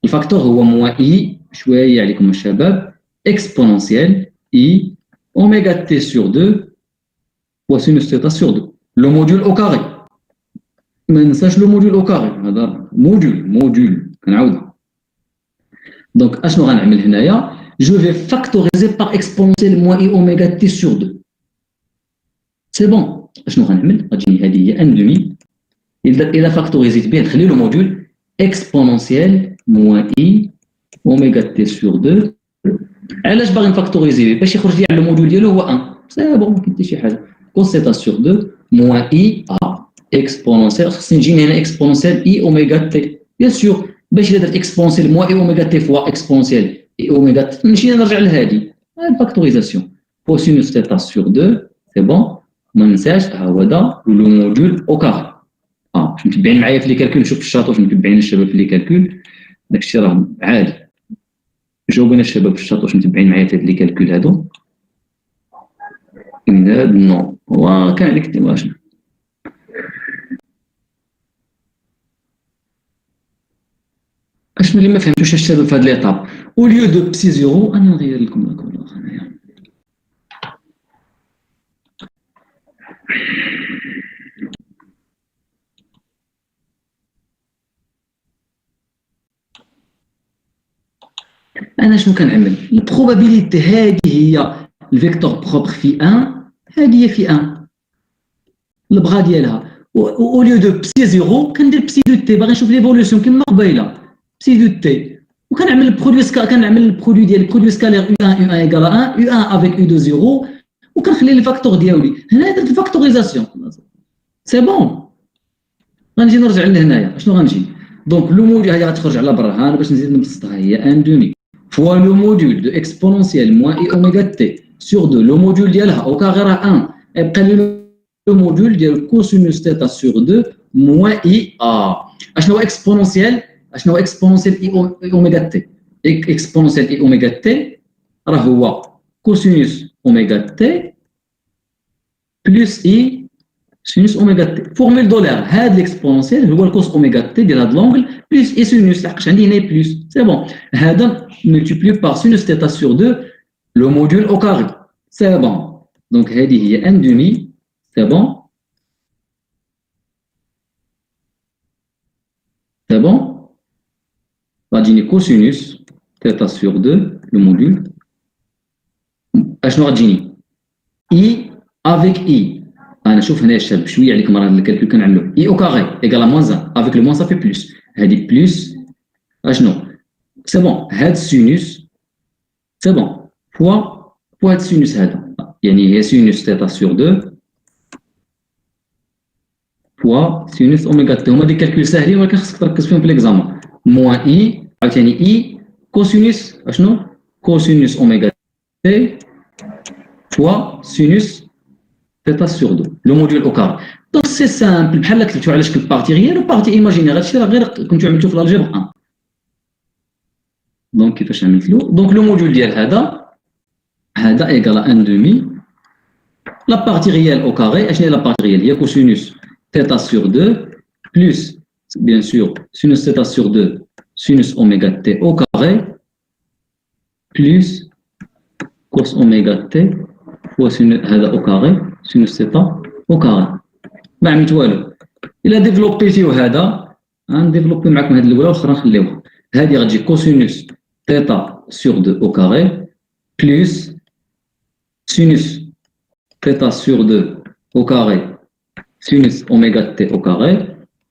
Speaker 1: الفاكتور هو موان اي شويه عليكم الشباب اكسبونونسيال اي اوميغا تي سور 2 فوا سينوس تيتا سور 2 لو موديول او كاري ما ننساش لو موديول او كاري هذا موديول كنعاودها دونك اشنو غنعمل هنايا جو في فاكتوريزي باغ اكسبونونسيال موان اي اوميغا تي سور 2 سي بون اشنو غنعمل غتجيني هذه هي ان دومي اذا فاكتوريزيت به نخلي له موديول اكسبونونسيال موان اي اوميغا تي سور 2 علاش باغي نفاكتوريزي باش يخرج لي على الموديول ديالو هو 1 سي بون ما كاين حتى شي حاجه كوس تيتا سور 2 موان اي اكسبونونسيال خصني نجيني هنا اكسبونونسيال اي اوميغا تي بيان سور باش الا درت اكسبونونسيال موان اي اوميغا تي فوا اكسبونونسيال اي اوميغا تي نمشي نرجع لهادي الفاكتوريزاسيون فوا سينوس تيتا سور 2 سي بون ما ننساش ها هو دا لو موديول او كاري باش متبعين معايا في لي كالكول نشوف الشاطو واش متبعين الشباب في لي كالكول داكشي راه عادي جاوبونا الشباب في الشاطو واش متبعين معايا في هاد لي كالكول هادو نو هو كان عليك واش اشنو اللي ما فهمتوش الشباب في هاد ليطاب او ليو دو بسي زيرو انا نغير لكم الكولور هنايا انا شنو كنعمل البروبابيليتي هذه هي الفيكتور بروبر في 1 هذه هي في 1 البغا ديالها او ليو دو بسي زيرو كندير بسي دو تي باغي نشوف ليفولوسيون كما قبيله بسي دو تي وكنعمل البرودوي كنعمل البرودوي ديال البرودوي سكالير U1 ايكال 1 U1 افيك U2 0 وكنخلي لي فاكتور ديالي هنا درت الفاكتوريزاسيون سي بون غنجي نرجع لهنايا شنو غنجي دونك لو موديول هي غتخرج على برا ها باش نزيد نبسطها هي ان دومي فوا لو موديول دو اكسبونونسيال موان اي اوميغا تي سور 2 لو موديول ديالها او كاغي راه 1 يبقى لي لو موديول ديال كوسينوس تيتا سور 2 موان اي اشنو هو اكسبونونسيال اشنو هو اكسبونونسيال اي اوميغا تي اكسبونونسيال اي اوميغا تي راه هو كوسينوس اوميغا تي بلس اي سينوس اوميغا تي فورمول دولار هاد ليكسبونونسيال هو الكوس اوميغا تي ديال هاد لونغل بلس اي سينوس لحقاش عندي هنا بلس سي بون هذا ملتيبلي بار سينوس تيتا سور 2 لو موديول او كاري سي بون دونك هذه هي ان دومي سي بون سي بون غتجيني كوسينوس تيتا سور 2 لو موديول اشنو غتجيني اي افيك اي انا شوف هنا الشباب شويه عليكم راه الكالكول كنعملو اي او كاري ايكال موان 1 افيك لو موان صافي بلس هادي بلس اشنو سي بون هاد سينوس سي بون فوا هاد سينوس هذا يعني هي سينوس تيتا سور 2 فوا سينوس اوميغا تي هما دي كالكول ساهلين ولكن خصك تركز فيهم في ليكزامان موان اي عاوتاني اي كوسينوس اشنو كوسينوس اوميغا تي فوا سينوس تيتا سور 2 لو موديول او كاري دونك سي سامبل بحال كتبتو على شكل بارتي ريال وبارتي ايماجينير هادشي راه غير كنتو عملتو في الالجبر 1 دونك كيفاش عملتلو دونك لو موديول ديال هذا ايكال ان دومي لا بارتي ريال او كاري اشنو هي لا بارتي ريال هي كوسينوس تيتا سور 2 بلس بيان سور سينوس تيتا سور 2 سينوس اوميغا تي او كاري بلس كوس اوميغا تي فوا هذا او كاري سينوس تيتا او كاري ما عملت والو الا ديفلوبيتيو هذا غنديفلوبي معكم هاد الاولى والاخرى نخليوها هذه غتجي كوسينوس تيتا سور 2 او كاري بلس سينوس تيتا سور 2 au carré sinus oméga t au carré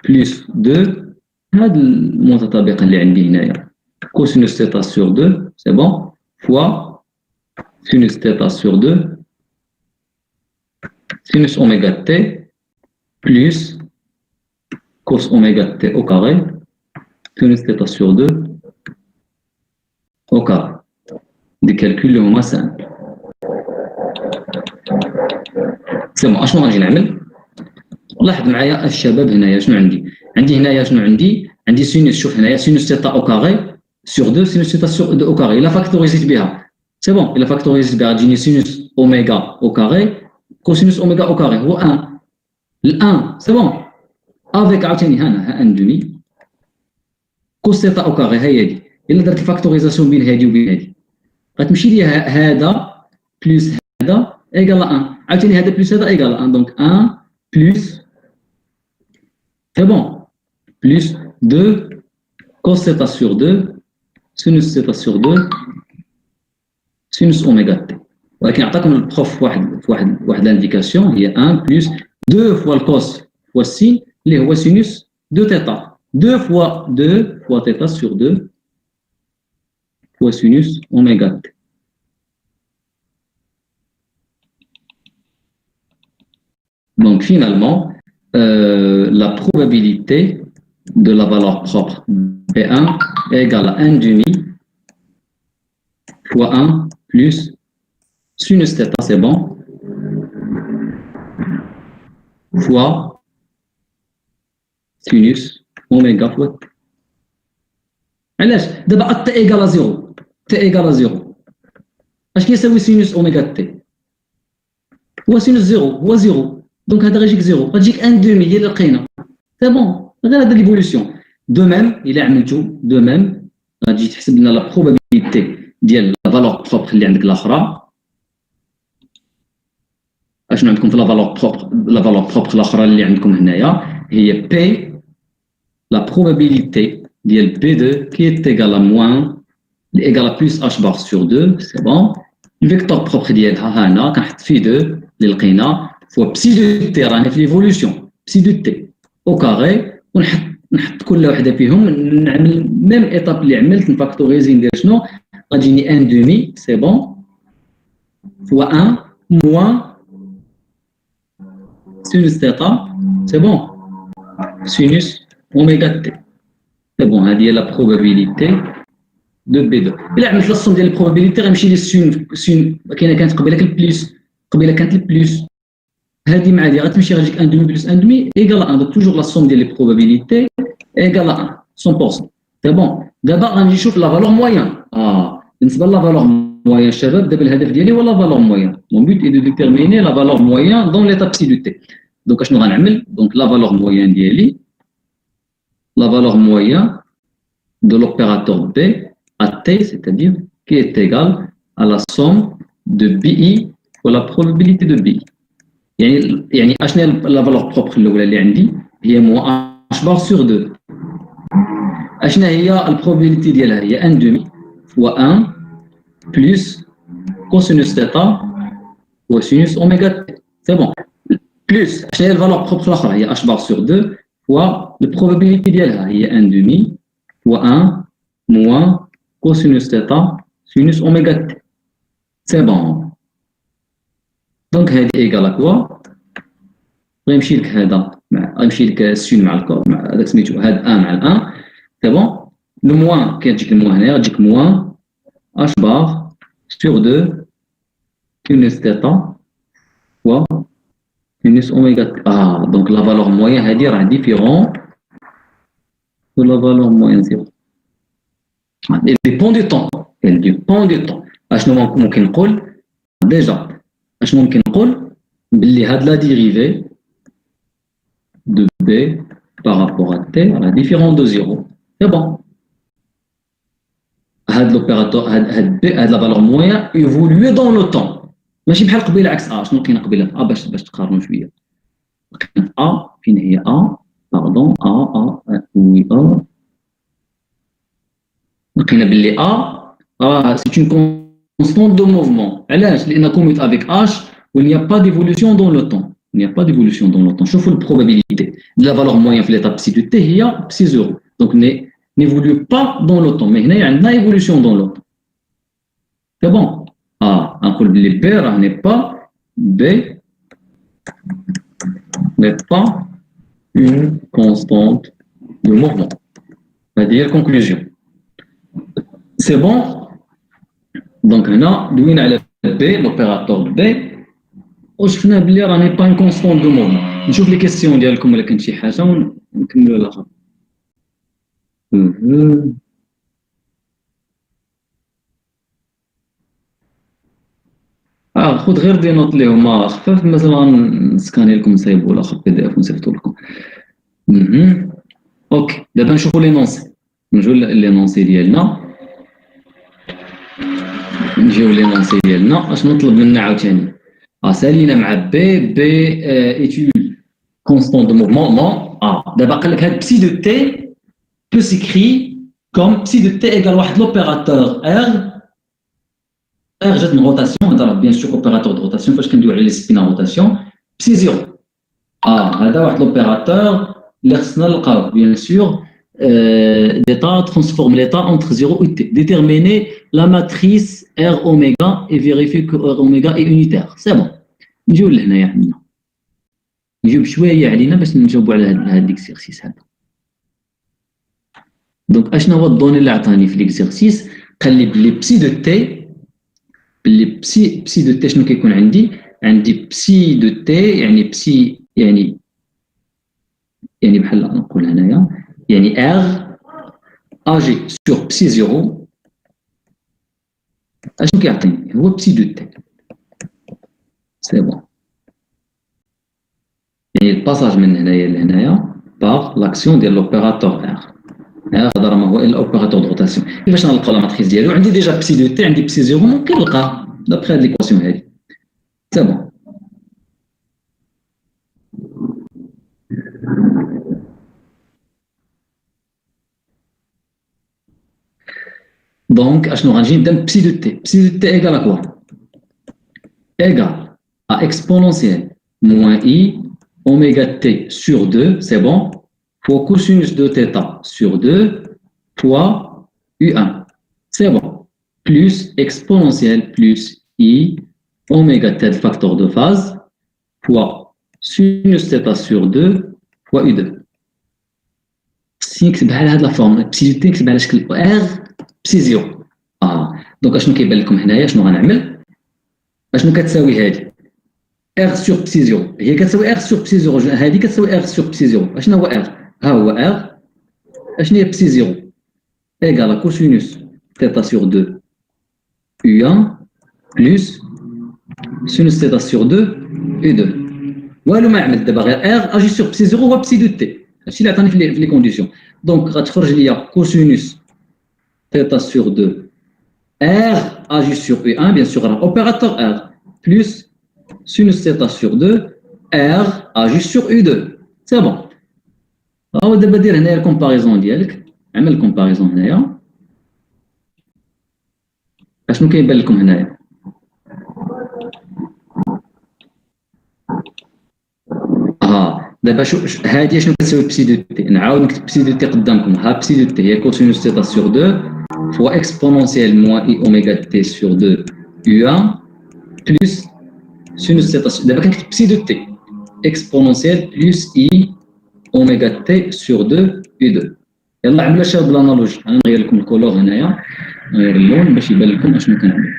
Speaker 1: plus 2 هذا المتطابق اللي عندي هنايا cosinus θ sur 2, c'est bon, fois sinus θ sur 2, sinus oméga t, plus cos oméga t au carré, sinus θ sur 2, au carré. Des calculs le moment simple. C'est bon, اشنو غنجي نعمل؟ لاحظ معايا الشباب هنايا شنو عندي هنايا شنو عندي سينوس. شوف هنايا سينوس θ au carré sur 2 sinus θ sur 2 au carré. Il a factorisé بها. C'est bon, il a factorisé بها تجيني sinus oméga au carré cosinus oméga au carré هو 1. ال 1 c'est bon. avec عاوتاني ها 1 demi cos θ au carré هي هذه. إلا درتي فاكتوريزاسيون بين هذه وبين هذه غتمشي لي هذا بلس هذا égal à 1. عاوتاني هذا بلس هذا égal à 1. donc 1 plus c'est bon plus 2 cos θ sur 2 sinus θ sur 2 sinus oméga t. ولكن عطاكم البروف واحد لانديكاسيون هي 1 plus 2 fois le cos fois sin اللي هو sinus 2 θ. 2 fois θ sur 2 fois sinus oméga t. Donc finalement, la probabilité de la valeur propre B1 est égale à 1 demi fois 1 plus sinus θ, c'est bon, fois sinus oméga fois t. علاش دابا t égale à 0 t égale à 0 اش كيساوي sinus oméga t؟ هو sinus 0 هو 0. دونك هذا غيجيك 0 غتجيك 1 دومي هي اللي لقينا. سي بون غير هذا ليفولوسيون. دو ميم الا عملتو دو ميم غتجي تحسب لنا لا بروبابيليتي ديال لا فالور بروبر اللي عندك الاخرى. اشنو عندكم في لا فالور بروبر؟ لا فالور بروبر الاخرى اللي عندكم هنايا هي بي لا بروبابيليتي ديال بي 2 كي est égal à moins اللي ايغال à plus h bar sur 2. سي بون الفيكتور بروبر ديالها ها هنا كنحط في 2 اللي لقينا فوا بسي دو تي راني في ليفولوسيون بسي دو تي او كاري ونحط كل وحده فيهم نعمل ميم ايطاب اللي عملت نفاكتوريزي ندير شنو غتجيني 1 دومي سي بون فوا 1 موان سينوس ثيتا سي بون سينوس اوميغا تي. سي بون هذه هي لا بروبابيليتي دو بي 2. الا عملت لاصوم ديال البروبابيليتي غنمشي لي سين كانت قبيله البليس قبيله كانت البليس هذه مع هذه غتمشي غتجيك 1 دومي بلس 1 دومي ايغال 1. دونك توجور لا سوم ديال لي بروبابيليتي ايغال 1 100%. سي بون دابا غنجي نشوف لا فالور موين. بالنسبه لا فالور موين الشباب دابا الهدف ديالي هو لا فالور موين. مون بوت اي دو ديتيرميني لا فالور موين دون ليتاب سي دو تي. دونك اشنو غنعمل؟ دونك لا فالور موين ديالي لا فالور موين de l'opérateur B à T, c'est-à-dire qui est égal à la somme de BI pour la probabilité de BI. يعني اشنا لا فالور بروبر الاولى اللي عندي هي مو اش بار سور 2. اشنا هي البروبابيليتي ديالها هي 1 دومي فوا 1 بلس كوسينوس ثيتا وسينوس اوميغا تي. سي بون بلس اشنا هي الفالور بروبر الاخرى هي اش بار سور 2 فوا البروبابيليتي ديالها هي 1 دومي فوا 1 موان كوسينوس ثيتا سينوس اوميغا تي. سي بون دونك هذه ايكال كوا غيمشي لك هذا غيمشي لك السين مع الكور مع هذاك سميتو هاد 1 مع الان. سي بون لو موان كتجيك الموان هنا غتجيك موان اش بار سور 2 كينوس ثيتا فوا كينوس اوميغا تي. دونك لا فالور موين هذه راه ديفيرون de la valeur moyenne 0. Elle dépend du temps. Elle dépend du temps. اشنو ممكن نقول ديجا اشنو ممكن نقول باللي هاد لا ديريفي de B par rapport à T est différent de 0. C'est bon. هاد l'opérateur هاد B هاد la valeur moyenne évolue dans le temps. ماشي بحال قبيله عكس شنو لقينا قبيله باش تقارنوا شويه. لقينا فين هي باردون وي لقينا باللي c'est une constante de mouvement. علاش؟ لان كوميت avec H où il n'y a pas d'évolution dans le temps. Il n'y a pas d'évolution dans le temps. شوفوا البروبابيليتي de la valeur moyenne في l'étape psi de t هي psi 0. Donc n'évolue pas dans le temps. Mais il y a une évolution dans le temps. C'est bon. On dit que B n'est pas une constante de mouvement. C'est-à-dire conclusion. C'est bon. Donc, on a B, l'opérateur B. وشفنا بلي راني با ان كونستون دو موفمون. نشوف لي كيسيون ديالكم ولا كاين شي حاجه ونكملوا الاخر. خذ غير دي نوت اللي هما خفاف مثلا نسكاني لكم نصايبوا الاخر بي دي اف ونصيفطوا لكم. اوكي دابا نشوفوا لي نونسي. نجيو لي نونسي ديالنا. اش نطلب منا عاوتاني؟ سالينا مع بي étude constante de mouvement. Non. D'abord, psi de t peut s'écrire comme psi de t égale à l'opérateur R. R j'ai une rotation. Bien sûr, opérateur de rotation, parce qu'on doit aller spin en rotation. Psi 0. C'est l'opérateur. Bien sûr, l'état transforme l'état entre 0 et t. Déterminer la matrice R oméga et vérifier que R oméga est unitaire. C'est bon. نجيو لهنايا حنا نجيو بشويه علينا باش نجاوبوا على هذا الاكسيرسيس هذا. دونك اشنا هو الدوني اللي عطاني في الاكسيرسيس؟ قال لي بلي بسي دو تي بسي دو تي شنو كيكون عندي بسي دو تي يعني بسي يعني بحال نقول هنايا يعني ار اجي سور بسي زيرو. اشنو كيعطيني؟ هو بسي دو تي. C'est bon. Et le passage par l'action de l'opérateur R. R c'est l'opérateur de rotation. Et je vais la matrice d'IA. On dit déjà psi de t, on dit psi 0, donc quel cas d'après l'équation. C'est bon. Donc, je vais vous psi de t. Psi de t égale à quoi? Égale à exponentielle moins i oméga t sur 2, c'est bon, fois cosinus de θ sur 2 fois u1, c'est bon, plus exponentielle plus i oméga t de facteur de phase fois sinus θ sur 2 fois u2. Si نكتب على هذه الفورم بسي تي نكتب على شكل r بسي 0. دونك اشنو كيبان لكم هنايا؟ شنو غنعمل؟ اشنو كتساوي هذه؟ R sur psi 0 هي كتساوي R sur psi 0. هذه كتساوي R sur psi 0. اشنو هو R؟ ها هو R. اشنو هي psi 0 égal à cosinus θ sur 2 U1 plus sinus θ sur 2 U2. والو ما عملت دابا غير R اجي sur psi 0 هو psi de t. هادشي اللي عطاني في لي كونديسيون. دونك غتخرج ليا cosinus θ sur 2 R agit sur U1 bien sûr opérateur R plus sinus θ sur 2 R agit sur U2. C'est bon. Alors, دابا دير هنايا الكومباريزون ديالك. عمل الكومباريزون هنايا. اشنو كيبان لكم هنايا؟ دابا شوف هادي شنو كتساوي بسي دو تي. نعاود نكتب بسي دو تي قدامكم. ها بسي دو تي هي كوسينوس θ sur 2 fois exponentielle moins i oméga t sur 2 U1 plus sinus θ. دابا كنكتب بسي دو تي exponentielle plus i oméga t sur 2 U2. يلا عملوا شباب الانالوجي. انا نغير لكم الكولور هنايا، نغير اللون باش يبان لكم اشنو كنعمل.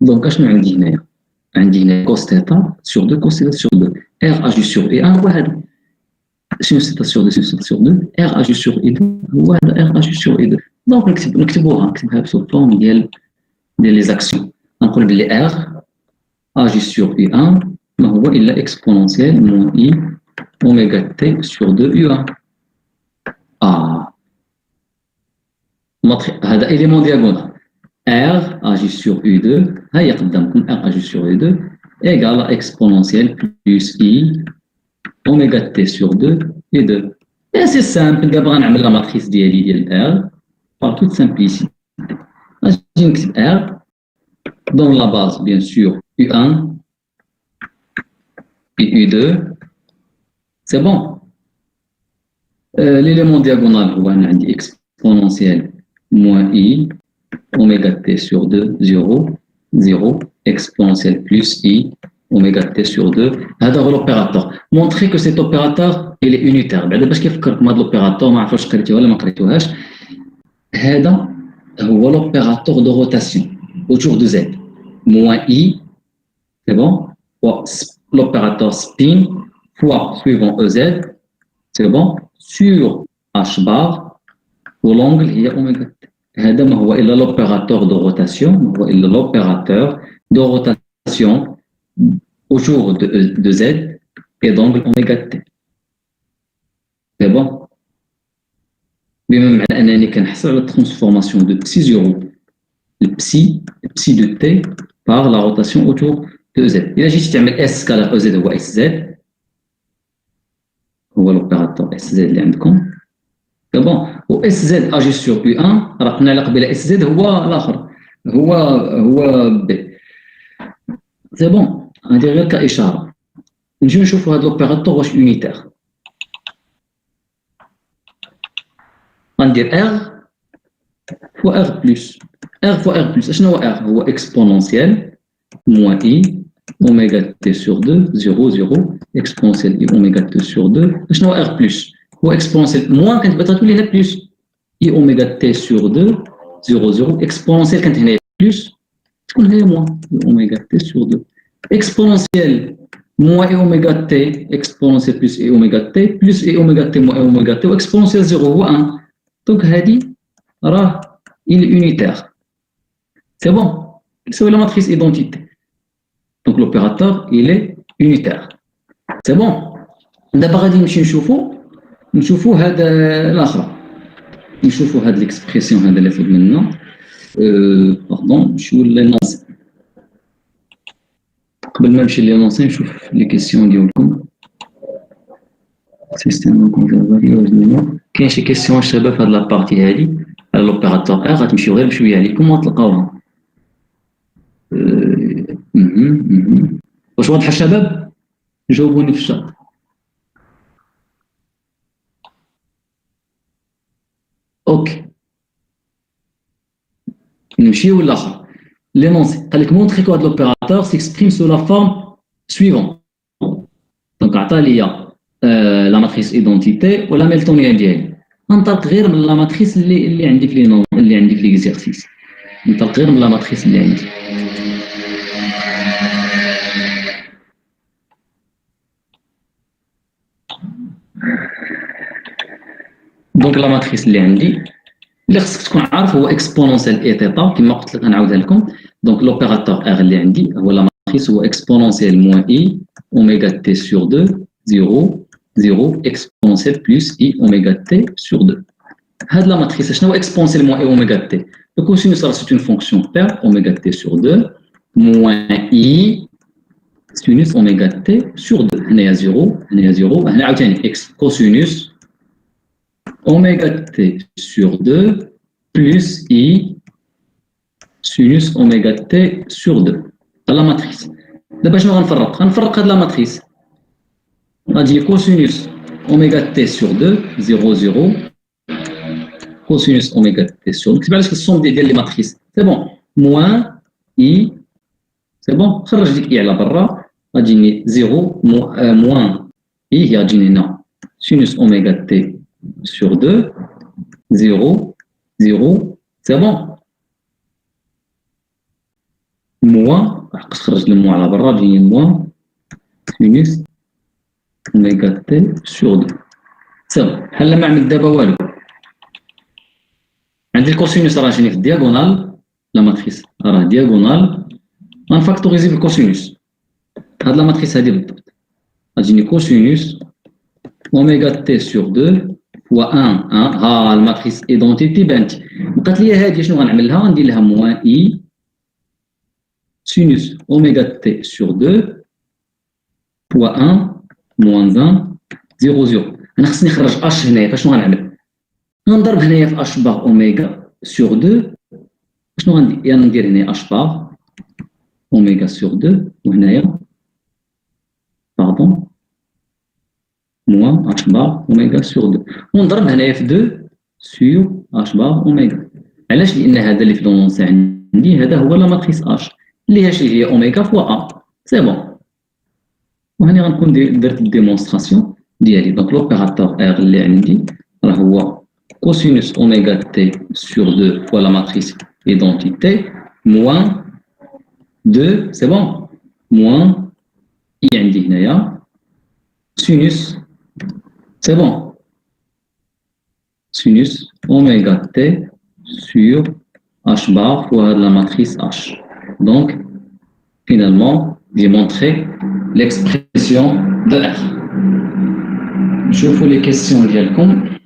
Speaker 1: دونك اشنو عندي هنايا؟ عندي هنا كوس θ sur 2 كوس θ sur 2 R agit sur E1 هو هذا sinus θ sur 2 sinus θ sur 2 R agit sur E2 هو هذا R agit sur E2. دونك نكتبوها بسو فورم ديال لي زاكسيون. نقول بلي R agit sur E1 ما هو إلا exponentielle moins I oméga t sur 2 U1. هذا élément diagonal. R agit sur U2 هيا قدامكم R agit sur U2 égale à exponentielle plus I oméga t sur 2 U2. Et c'est simple. دابا غنعمل la matrice ديالي ديال R par toute simplicité. غنجي نكتب R dans la base bien sûr U1 et U2, c'est bon. L'élément diagonal, on a dit exponentielle moins I, oméga t sur 2, 0, 0, exponentielle plus I, oméga t sur 2. هذا l'opérateur. Montrez que cet opérateur, il est unitaire. بعد باش كيفكركم هذا l'opérateur ما عرفتش قريتوها ولا ما قريتوهاش. هذا هو l'opérateur de rotation autour de Z. Moins I, c'est bon, fois l'opérateur spin, fois suivant EZ, c'est bon, sur H bar, où l'angle est oméga t. هذا ما هو إلا l'opérateur de rotation, ما هو إلا l'opérateur de rotation autour de Z et d'angle oméga t. C'est bon. بما معنى أنني كنحصل على transformation de psi 0 psi de t par la rotation autour de Z. إلا جيتي تعمل S scalaire EZ هو SZ هو l'opérateur SZ اللي عندكم. C'est bon. و SZ agit sur U1 راه قلنا على قبيله SZ هو الآخر هو B. C'est bon. هذه غير كإشارة. نجيو نشوفوا هذا l'opérateur واش unitaire. غندير R fois R plus. R fois R plus. شنو هو R؟ هو exponentielle moins I oméga t sur 2, 0, 0, exponentielle I oméga t sur 2. شنو هو R plus؟ هو exponentielle moins كنتبات غتولي هنا plus I oméga t sur 2, 0, 0, exponentielle كانت هنا plus تكون هنا moins I oméga t sur 2. Exponentielle moins I oméga t, exponentielle plus I oméga t, plus I oméga t moins I oméga t, و exponentielle 0 هو 1. Donc هذه راه il est unitaire. C'est bon. C'est la matrice identité. Donc l'opérateur il est unitaire. C'est bon. دابا غادي نمشي نشوفوا هذا الاخر. نشوفوا هذه الاكسبريسيون هذا اللي فوق منا. باردون نمشيو للنص. قبل ما نمشي للنص نشوف لي كيسيون ديالكم. سيستم كونفيربال كاين شي كيسيون الشباب في هاد لابارتي هادي على لوبيراتور ار غتمشيو غير بشويه عليكم وتلقاوها. واش واضحه الشباب؟ جاوبوني في الشات. اوكي نمشيو للاخر. لينونسي قال لك مونطري كو هاد لوبيراتور سيكسبريم سو لا فورم سويفون. دونك عطا ليا لا ماتريس ايدونتيتي ولا ميلتونيان ديالي. ننطلق غير من لا ماتريس اللي عندي في اللي عندي في ليكزيرسيس. ننطلق غير من لا ماتريس اللي عندي. دونك لا ماتريس اللي عندي اللي خصك تكون عارف هو اكسبونونسيال اي تيتا كما قلت لك غنعاودها لكم. دونك لوبيراتور ار اللي عندي هو لا ماتريس هو اكسبونونسيال موان اي اوميغا تي سور 2 0 0 exponentielle plus I oméga t sur 2. هاد la matrice, شنو هو exponentielle moins I oméga t? Le cosinus c'est une fonction paire oméga t sur 2 moins I sinus oméga t sur 2. هنايا 0 هنايا 0 هنا عاوتاني x cosinus oméga t sur 2 plus I sinus oméga t sur 2. La matrice. دابا شنو غنفرق هاد la matrice. غادي cosinus oméga t sur 2 0 0 cosinus oméga t sur 2 كتب علاش كتصوم ديال لي ماتريس سي بون موان اي سي بون خرج ديك اي على برا غاديني 0 موان اي هي غاديني هنا sinus oméga t sur 2 0 0 سي بون موان خرج الموان على برا غاديني موان sinus oméga t sur 2 سوا بحال ما عملت دابا والو. عندي الكوسينوس راه جاني في الدياغونال لا ماتريس راه دياغونال غنفاكتوريزي بالكوسينوس. هاد لا ماتريس هادي بالضبط غتجيني كوسينوس اوميغا تي سور 2 فوا 1 ها الماتريس ايدونتيتي بانت. بقات لي هادي شنو غنعمل لها غندير لها موان اي سينوس اوميغا تي سور 2 فوا 1 موان 1 0 0. انا خصني نخرج اش هنايا فشنو غنعمل؟ غنضرب هنايا في اش بار اوميغا سور 2 شنو غندير؟ يعني ندير هنا اش بار اوميغا سور 2 وهنايا باردون moins h bar oméga sur 2. ونضرب هنايا في 2 sur h bar oméga. علاش؟ لان هذا اللي في لونونسي عندي هذا هو لا ماتريس h اللي هي اوميغا فوا a. سي بون. وهنا غنكون درت الديمونستراسيون ديالي. دونك لوبيراتور ار اللي عندي راه هو كوسينوس اوميغا تي sur 2 fois la matrice identité moins 2. سي بون. moins i عندي هنايا sinus. C'est bon. Sinus oméga t sur h bar fois la matrice h. Donc, finalement, j'ai montré l'expression de R. Je vous les questions ديالكم.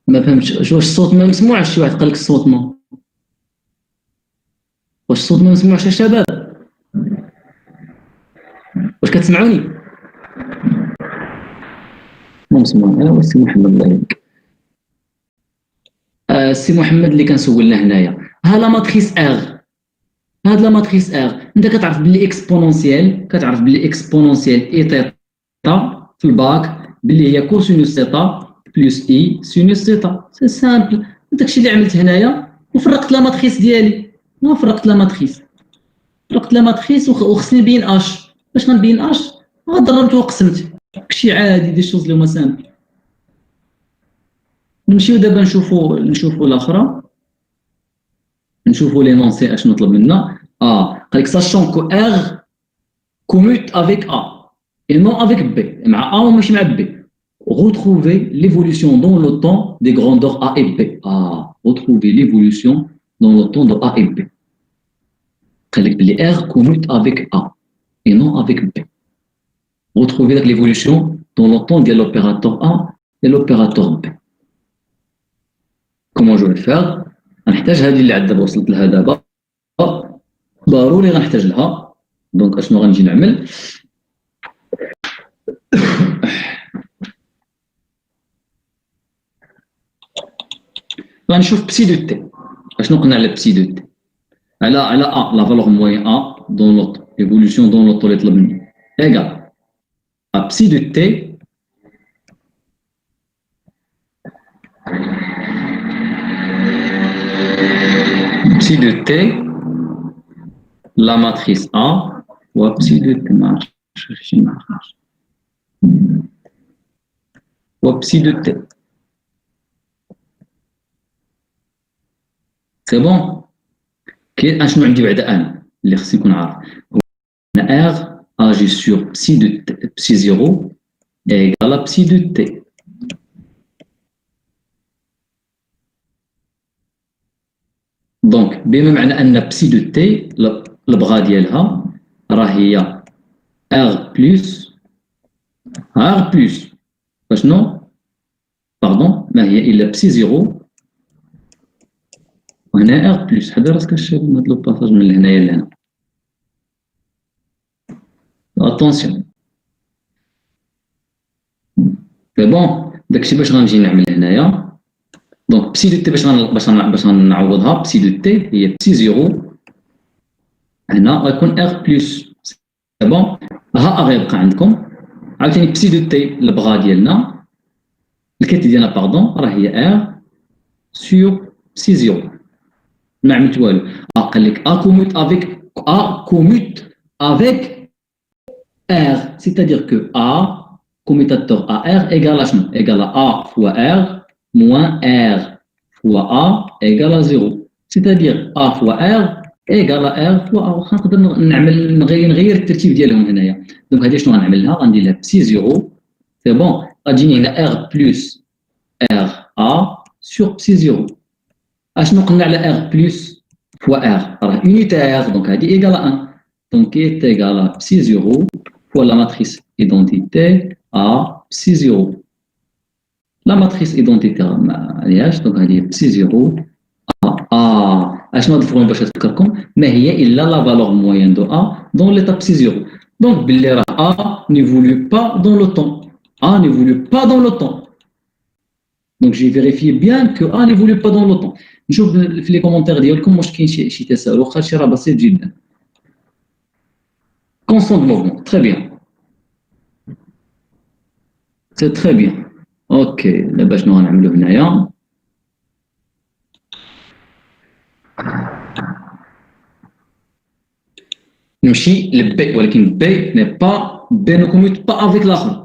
Speaker 1: ما فهمتش واش الصوت ما مسموعش. شي واحد قال لك الصوت ما واش الصوت ما مسموعش يا شباب؟ واش كتسمعوني؟ ما مسموع. انا السي محمد الله يهديك. السي محمد اللي كنسولنا هنايا ها لا ماتريس ار. هاد لا ماتريس ار انت كتعرف بلي اكسبونونسيال، كتعرف بلي اكسبونونسيال اي تيتا في الباك بلي هي كوسينوس تيتا بلس اي سينوس تيتا. سي سامبل. داكشي اللي عملت هنايا وفرقت لا ماتريس ديالي. ما فرقت لا ماتريس. فرقت لا ماتريس وخصني نبين اش. باش غنبين اش ضربت وقسمت. داكشي عادي دي شوز اللي هما سامبل. نمشيو دابا نشوفوا الاخرى. نشوفوا لينونسي اش نطلب منا. قال لك ساشون كو ار كوموت افيك ا et non avec B. مع A وماشي مع B. Retrouver l'évolution dans le temps des grandeurs A et B. Retrouver l'évolution dans le temps de A et B. قال لك بلي R commute avec A et non avec B. Retrouver l'évolution dans le temps de l'opérateur A et l'opérateur B. Comment je vais le faire؟ غنحتاج هذه اللي عاد دابا وصلت لها دابا. ضروري غنحتاج لها. دونك اشنو غنجي نعمل؟ غنشوف بسي دو تي. اشنو قلنا على بسي دو تي؟ على ا لا فالور موين ا دون لوط ايفولوسيون دون لوط اللي طلب مني ايغال ا بسي دو تي psi de t la matrice A ou psi de t ou psi de t. C'est bon. كاين اشنو عندي بعدا انا اللي خصني نكون عارف. انا R agit sur psi de t psi 0 égale à psi de t. دونك بما معنى ان بسي دو تي البغا ديالها راه هي ار بلس فاشنو باردون ما هي الا بسي 0 وهنا ار بلس. حدا راسك الشباب من هاد لو باساج من لهنايا لهنا. اتونسيون سي بون. داكشي باش غنجي نعمل هنايا. دونك بسي دو تي باش نعوضها بسي دو تي هي بسي 0 هنا غيكون ار بلس. سي بون. ها غيبقى عندكم عاوتاني بسي دو تي البغا ديالنا الكتله ديالنا باردون راه هي ار سور بسي 0. ما عملت والو. قال لك ا كوموت افيك ار سيتادير كو ا كوميتاتور ا ار ايغال ا شنو؟ ايغال ا فوا ار moins R fois A égale à 0. C'est-à-dire A fois R égale à R fois A. نقدر نغير الترتيب ديالهم هنايا. دونك هذه شنو غنعمل لها؟ غندير لها بسي 0 سي بون. غتجيني هنا R بلس R A sur بسي 0. اشنو قلنا على R بلس فوا R؟ راه unitaire. دونك هذه ايغال 1. دونك est égal à psi 0 fois la matrice identité A psi 0. La matrice identitaire معليهاش. دونك هذه بسي 0 اشنو هاد الفورمول باش تذكركم؟ ما هي الا لا فالور موين دو ا دون ليطاب بسي 0. دونك باللي راه ا نيفولو با دون لو طون. ا نيفولو با دون لو طون. دونك جي فيريفي بيان كو ا نيفولو با دون لو طون. نشوف في لي كومونتير ديالكم واش كاين شي تساؤل، واخا هادشي راه بسيط جدا. كونستون دو موفمون، تري بيان، سي تري بيان. اوكي دابا شنو غنعملو هنايا؟ نمشي لبي، ولكن بي ني با بي نو كوميوت با افيك لاخر.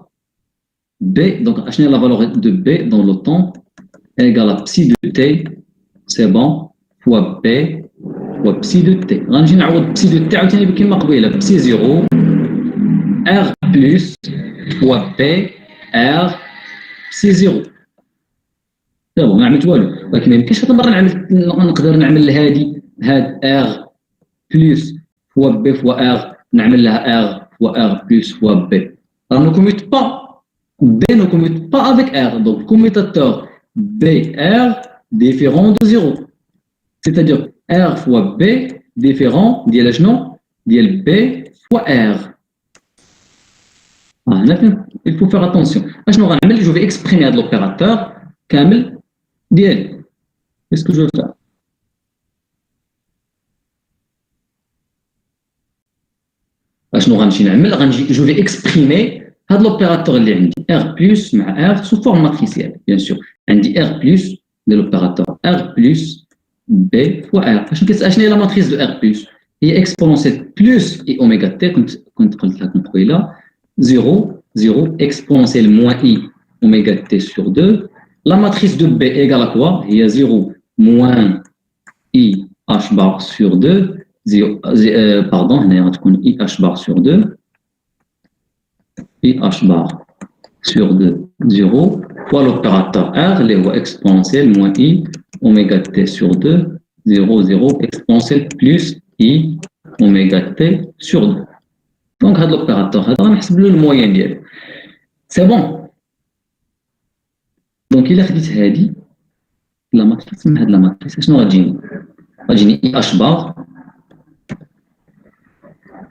Speaker 1: بي دونك اشنو هي لا فالور دو بي دون لو طون ايغال ا بسي دو تي، سي بون، فوا بي فوا بسي دو تي. غنجي نعوض بسي دو تي عاوتاني كيما قبيله، بسي زيرو ار بلس فوا بي ار بسي زيرو. سي بون، ما عملت والو، ولكن ما يمكنش هاد المره نقدر نعمل هادي هاد ار بلس فوا بي فوا ار، نعمل لها ار فوا ار بلس فوا بي. راه نو كوميوت با B ne commute pas avec R, donc commutateur BR différent de 0. C'est-à-dire R fois B différent de B fois R. Il faut faire attention. Je vais exprimer l'opérateur Kamel DL. Qu'est-ce que je veux faire? Je vais exprimer هذا l'opérateur اللي عندي R plus مع R sous forme matricielle bien sûr. عندي R plus de l'opérateur R plus B fois R. شنو هي la matrice de R plus؟ هي exponentielle plus et oméga t كنت قلت لكم قبيله 0 0 exponentielle moins I oméga t sur 2. La matrice de B égale à quoi؟ هي 0 moins I h bar sur 2 pardon هنا غتكون I h bar sur 2 I h bar sur 2, 0, fois l'opérateur R, les voies exponentielles, moins I, oméga t sur 2, 0, 0, exponentielle plus I, oméga t sur 2. Donc, l'opérateur, on va le moyen d'elle. C'est bon. Donc, il a dit la matrice, la matrice, c'est ce I h bar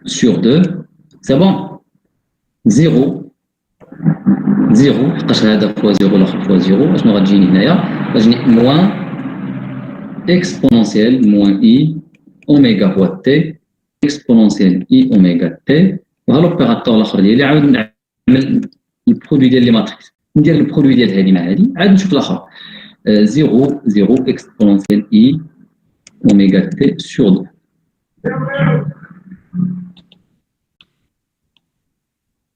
Speaker 1: sur 2, c'est bon. 0 0 حقاش هذا فوا 0 الاخر فوا 0 شنو غتجيني هنايا؟ غتجيني موان اكسبونونسيال موان اي اوميغا فوا تي اكسبونونسيال اي اوميغا تي. وها لوبيراتور الاخر ديالي عاود نعمل البرودوي ديال لي ماتريكس، ندير البرودوي ديال هذه مع هذه، عاد نشوف الاخر 0 0 اكسبونونسيال اي اوميغا تي سور 2.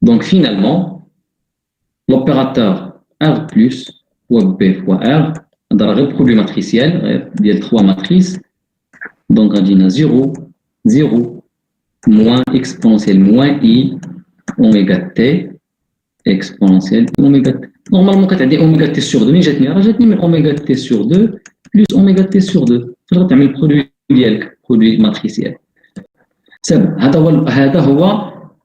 Speaker 1: Donc finalement, l'opérateur R plus fois B fois R, dans le produit matriciel, il y a 3 matrices. Donc on dit 0, 0, moins exponentielle moins I, oméga t, exponentielle oméga t. Normalement, quand on dit oméga t sur 2, j'ai oméga t sur 2 plus oméga t sur 2. Il faut faire le produit matriciel. C'est bon, هذا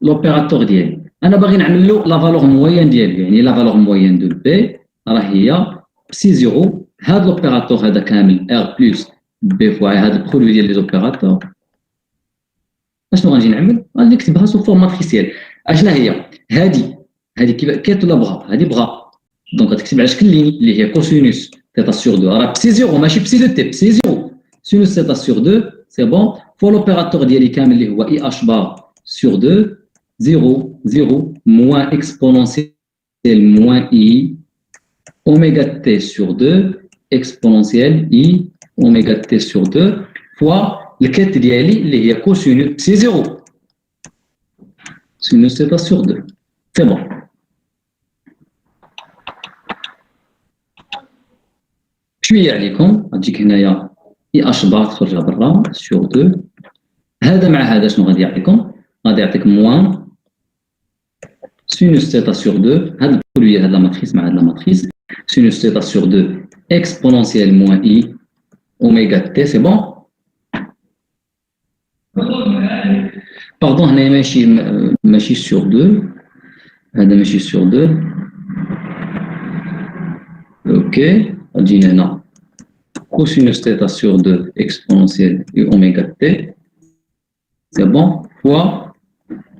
Speaker 1: l'opérateur ديالي. انا باغي نعمل له لا فالور موين ديالو، يعني لا فالور موين دو بي راه هي بسي زيرو. هذا لوبيراتور هذا كامل ار بلس بي فوا هذا البرودوي ديال لي زوبيراتور. اشنو غنجي نعمل؟ غادي نكتبها سو فورم ماتريسيال. اشنا هي هذه كيف ولا بغا؟ هذه بغا، دونك غتكتب على شكل ليني اللي هي كوسينوس تيتا سور 2 راه بسي زيرو ماشي بسي دو تي، بسي زيرو سينوس تيتا سور 2 سي بون فوا لوبيراتور ديالي كامل اللي هو اي اش بار سور 2 0, 0, moins exponentielle moins I, oméga t sur 2, exponentielle I, oméga t sur 2, fois le quête d'Yali, il y a cosinus, c'est 0. Sinus θ sur 2. C'est bon. شوية عليكم، غتجيك هنايا I h بار تخرج برا sur 2. هذا مع هذا شنو غادي يعطيكم؟ غادي يعطيك موان sinus θ sur 2, هذا البرودوي هذا la matrice مع هذا la matrice, sinus θ sur 2 exponentielle moins I oméga t, c'est bon. Pardon, هنا ماشي sur 2, هذا ماشي sur 2. اوكي غتجينا هنا cosinus θ sur 2 exponentielle et oméga t, c'est bon, fois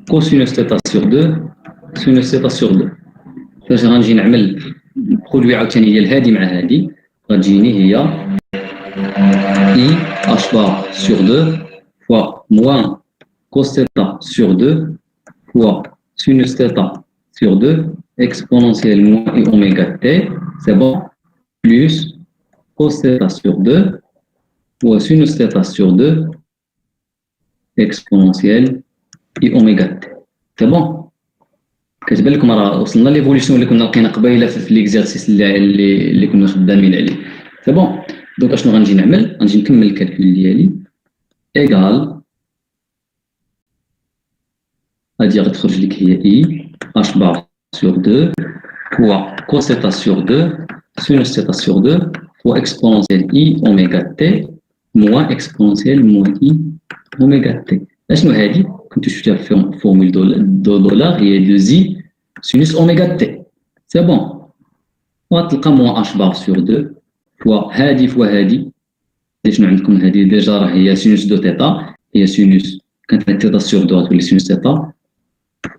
Speaker 1: cosinus θ sur 2 sinus θ sur 2. فاش غنجي نعمل البرودوي عاوتاني ديال هادي مع هادي غتجيني هي I h bar sur 2 fois moins cos θ sur 2 fois sinus θ sur 2 exponentielle moins I oméga t, c'est bon, plus cos θ sur 2 fois sinus θ sur 2 exponentielle I oméga t. C'est bon. كتبان لكم راه وصلنا ليفوليسيون اللي كنا لقينا قبيله في ليكزارسيس اللي كنا خدامين عليه. سي بون. دونك اشنو غنجي نعمل؟ غنجي نكمل الكالكول ديالي ايغال غادي غتخرج لك هي اي اش بار سور 2 فوا كوس θ سور 2 سينوس θ سور 2 فوا اكسبونونسيال اي اوميغا تي موان اكسبونونسيال موان اي اوميغا تي. اشنو هادي؟ كنتو شفتها في فورمول دولار هي دو زي سينوس اوميغا تي. سي بون. وغتلقى موان اش بار سور 2 فوا هادي فوا هادي. شنو عندكم هادي ديجا راه هي سينوس دو تيتا، هي سينوس كانت تيتا سور 2 غتولي سينوس تيتا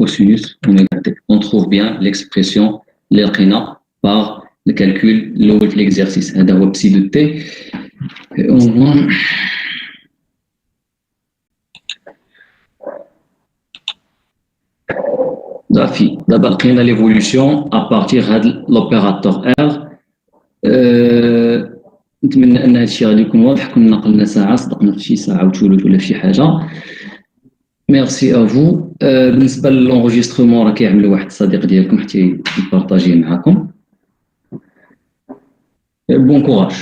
Speaker 1: و سينوس اوميغا تي. اون تروف بيان ليكسبرسيون اللي لقينا باغ الكالكول الاول في ليكزارسيس. هذا هو بسي دو تي. صافي دابا لقينا ليفوليسيون ابارتيغ هاد لوبيراتور ار. نتمنى ان هادشي غادي يكون واضح. كنا قلنا ساعه، صدقنا في شي ساعه وثلث ولا في شي حاجه. ميرسي افو. بالنسبه للونجسترومون راه كيعمل واحد الصديق ديالكم حتى يبارطاجيه معاكم. بون كوراج.